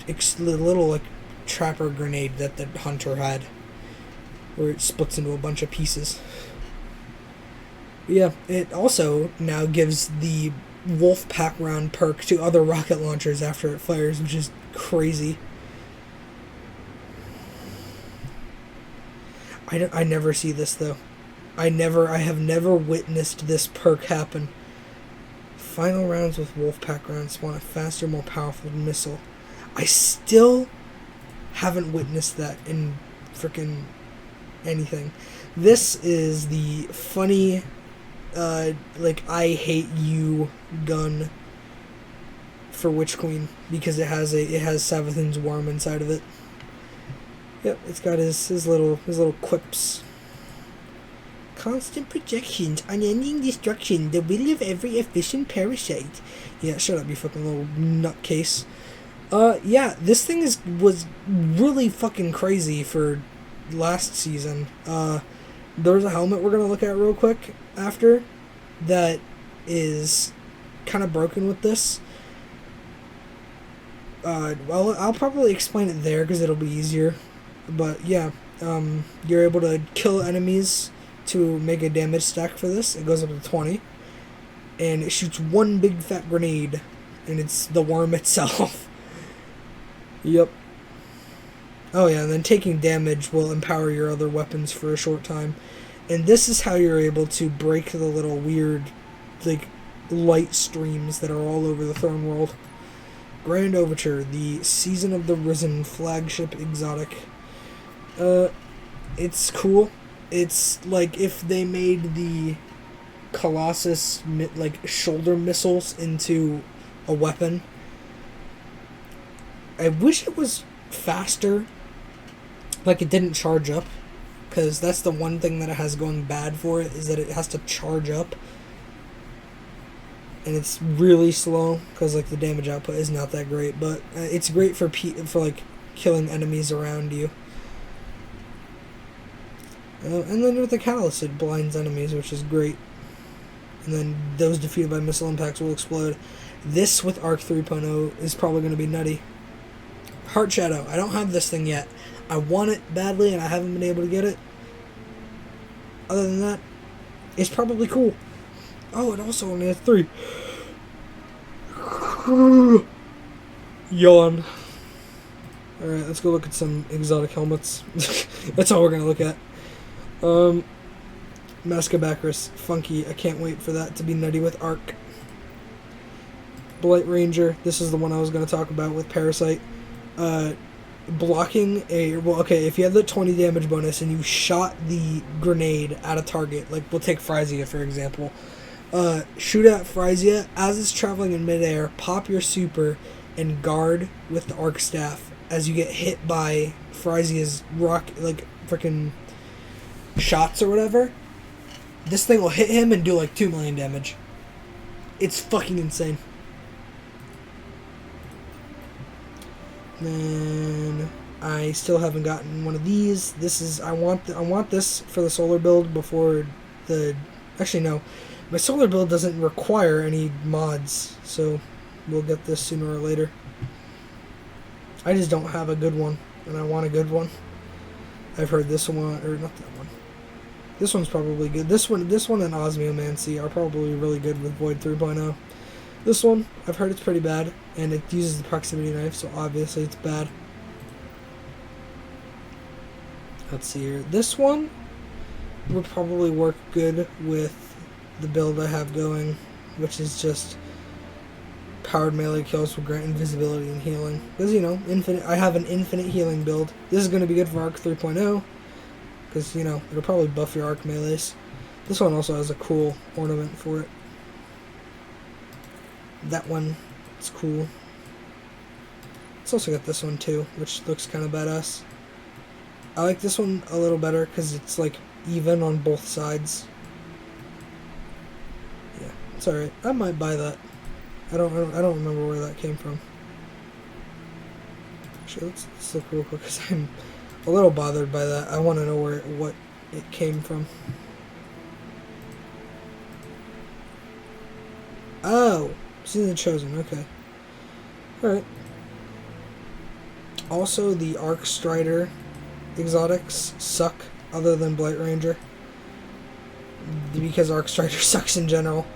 like trapper grenade that the hunter had, where it splits into a bunch of pieces. Yeah, it also now gives the Wolf Pack round perk to other rocket launchers after it fires, which is crazy. I never see this though. I have never witnessed this perk happen. Final rounds with Wolfpack rounds spawn a faster, more powerful missile. I still haven't witnessed that in frickin' anything. This is the funny, like, I hate you gun for Witch Queen, because it has Savathun's worm inside of it. Yep, it's got his little quips. Constant projections, unending destruction, the will of every efficient parasite. Yeah, shut up, you fucking little nutcase. Yeah, this thing was really fucking crazy for last season. There's a helmet we're gonna look at real quick after that is kind of broken with this. Well, I'll probably explain it there because it'll be easier. But yeah, you're able to kill enemies to make a damage stack for this. It goes up to 20. And it shoots one big fat grenade. And it's the worm itself. Yep. Oh yeah, and then taking damage will empower your other weapons for a short time. And this is how you're able to break the little weird, like, light streams that are all over the Throne World. Grand Overture, the Season of the Risen flagship exotic. It's cool. It's like if they made the Colossus, like, shoulder missiles into a weapon. I wish it was faster. Like, it didn't charge up. Because that's the one thing that it has going bad for it, is that it has to charge up. And it's really slow, because, like, the damage output is not that great. But it's great for like, killing enemies around you. And then with the Catalyst, it blinds enemies, which is great. And then those defeated by missile impacts will explode. This with Arc 3.0 is probably going to be nutty. Heart Shadow. I don't have this thing yet. I want it badly, and I haven't been able to get it. Other than that, it's probably cool. Oh, it also only has 3. Yawn. Alright, let's go look at some exotic helmets. That's all we're going to look at. Mask of Bacchus. Funky. I can't wait for that to be nutty with Arc. Blight Ranger. This is the one I was going to talk about with Parasite. Blocking if you have the 20 damage bonus and you shot the grenade at a target, like we'll take Frisia for example, shoot at Frisia as it's traveling in midair, pop your super, and guard with the arc staff as you get hit by Frisia's freaking shots or whatever. This thing will hit him and do like 2 million damage. It's fucking insane. Then I still haven't gotten one of these. This is I want this for the solar build before the... Actually, no. My solar build doesn't require any mods, so we'll get this sooner or later. I just don't have a good one, and I want a good one. I've heard this one, or not that one. This one's probably good. This one and Osmiomancy are probably really good with Void 3.0. This one, I've heard it's pretty bad, and it uses the proximity knife, so obviously it's bad. Let's see here. This one would probably work good with the build I have going, which is just powered melee kills will grant invisibility and healing. Because, you know, I have an infinite healing build. This is going to be good for Arc 3.0, because, you know, it'll probably buff your Arc melees. This one also has a cool ornament for it. That one, it's cool. It's also got this one too, which looks kind of badass. I like this one a little better because it's like even on both sides. Yeah, it's alright. I might buy that. I don't remember where that came from. Actually, let's look real quick because I'm a little bothered by that. I want to know what it came from. Oh, Season of the Chosen. Okay. All right. Also, the Arc Strider exotics suck, other than Blight Ranger, because Arc Strider sucks in general.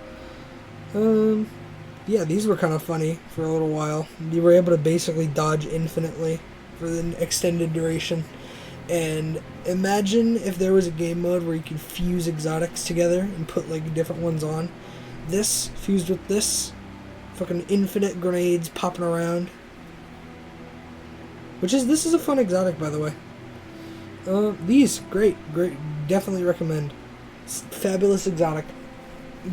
Yeah, these were kind of funny for a little while. You were able to basically dodge infinitely for an extended duration. And imagine if there was a game mode where you could fuse exotics together and put like different ones on. This fused with this, fucking infinite grenades popping around. This is a fun exotic, by the way. These, great, definitely recommend. It's fabulous exotic.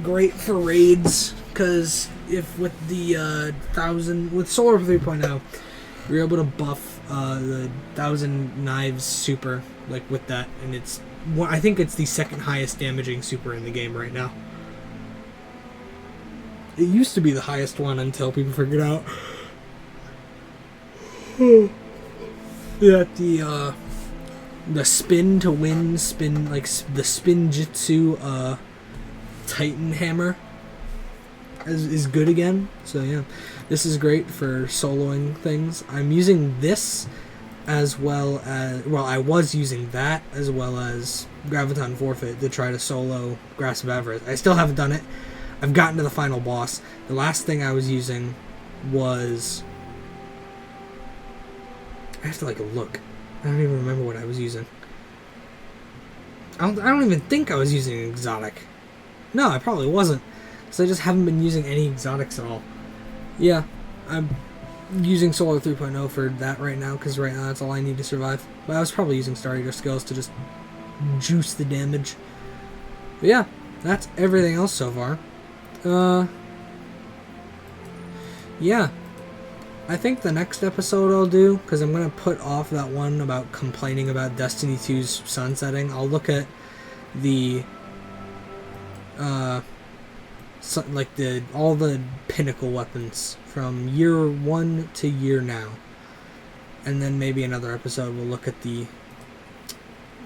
Great for raids, because if with the with Solar 3.0, you're able to buff the 1,000 Knives super, like with that, and it's, I think it's the second highest damaging super in the game right now. It used to be the highest one until people figured out that the spin to win, like the spin jutsu Titan hammer is good again. So yeah, this is great for soloing things. I'm using this as well as, well, I was using that as well as Graviton Forfeit to try to solo Grasp of Avarice. I still haven't done it. I've gotten to the final boss. The last thing I was using was, I have to like look. I don't even remember what I was using. I don't even think I was using an exotic. No, I probably wasn't, because I just haven't been using any exotics at all. Yeah, I'm using Solar 3.0 for that right now, because right now that's all I need to survive. But I was probably using Star Eater skills to just juice the damage. But yeah, that's everything else so far. Yeah. I think the next episode I'll do, because I'm going to put off that one about complaining about Destiny 2's sunsetting, I'll look at the all the pinnacle weapons from year 1 to year now. And then maybe another episode we'll look at the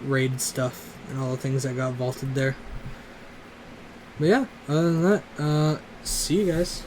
raid stuff and all the things that got vaulted there. But yeah, other than that, see you guys.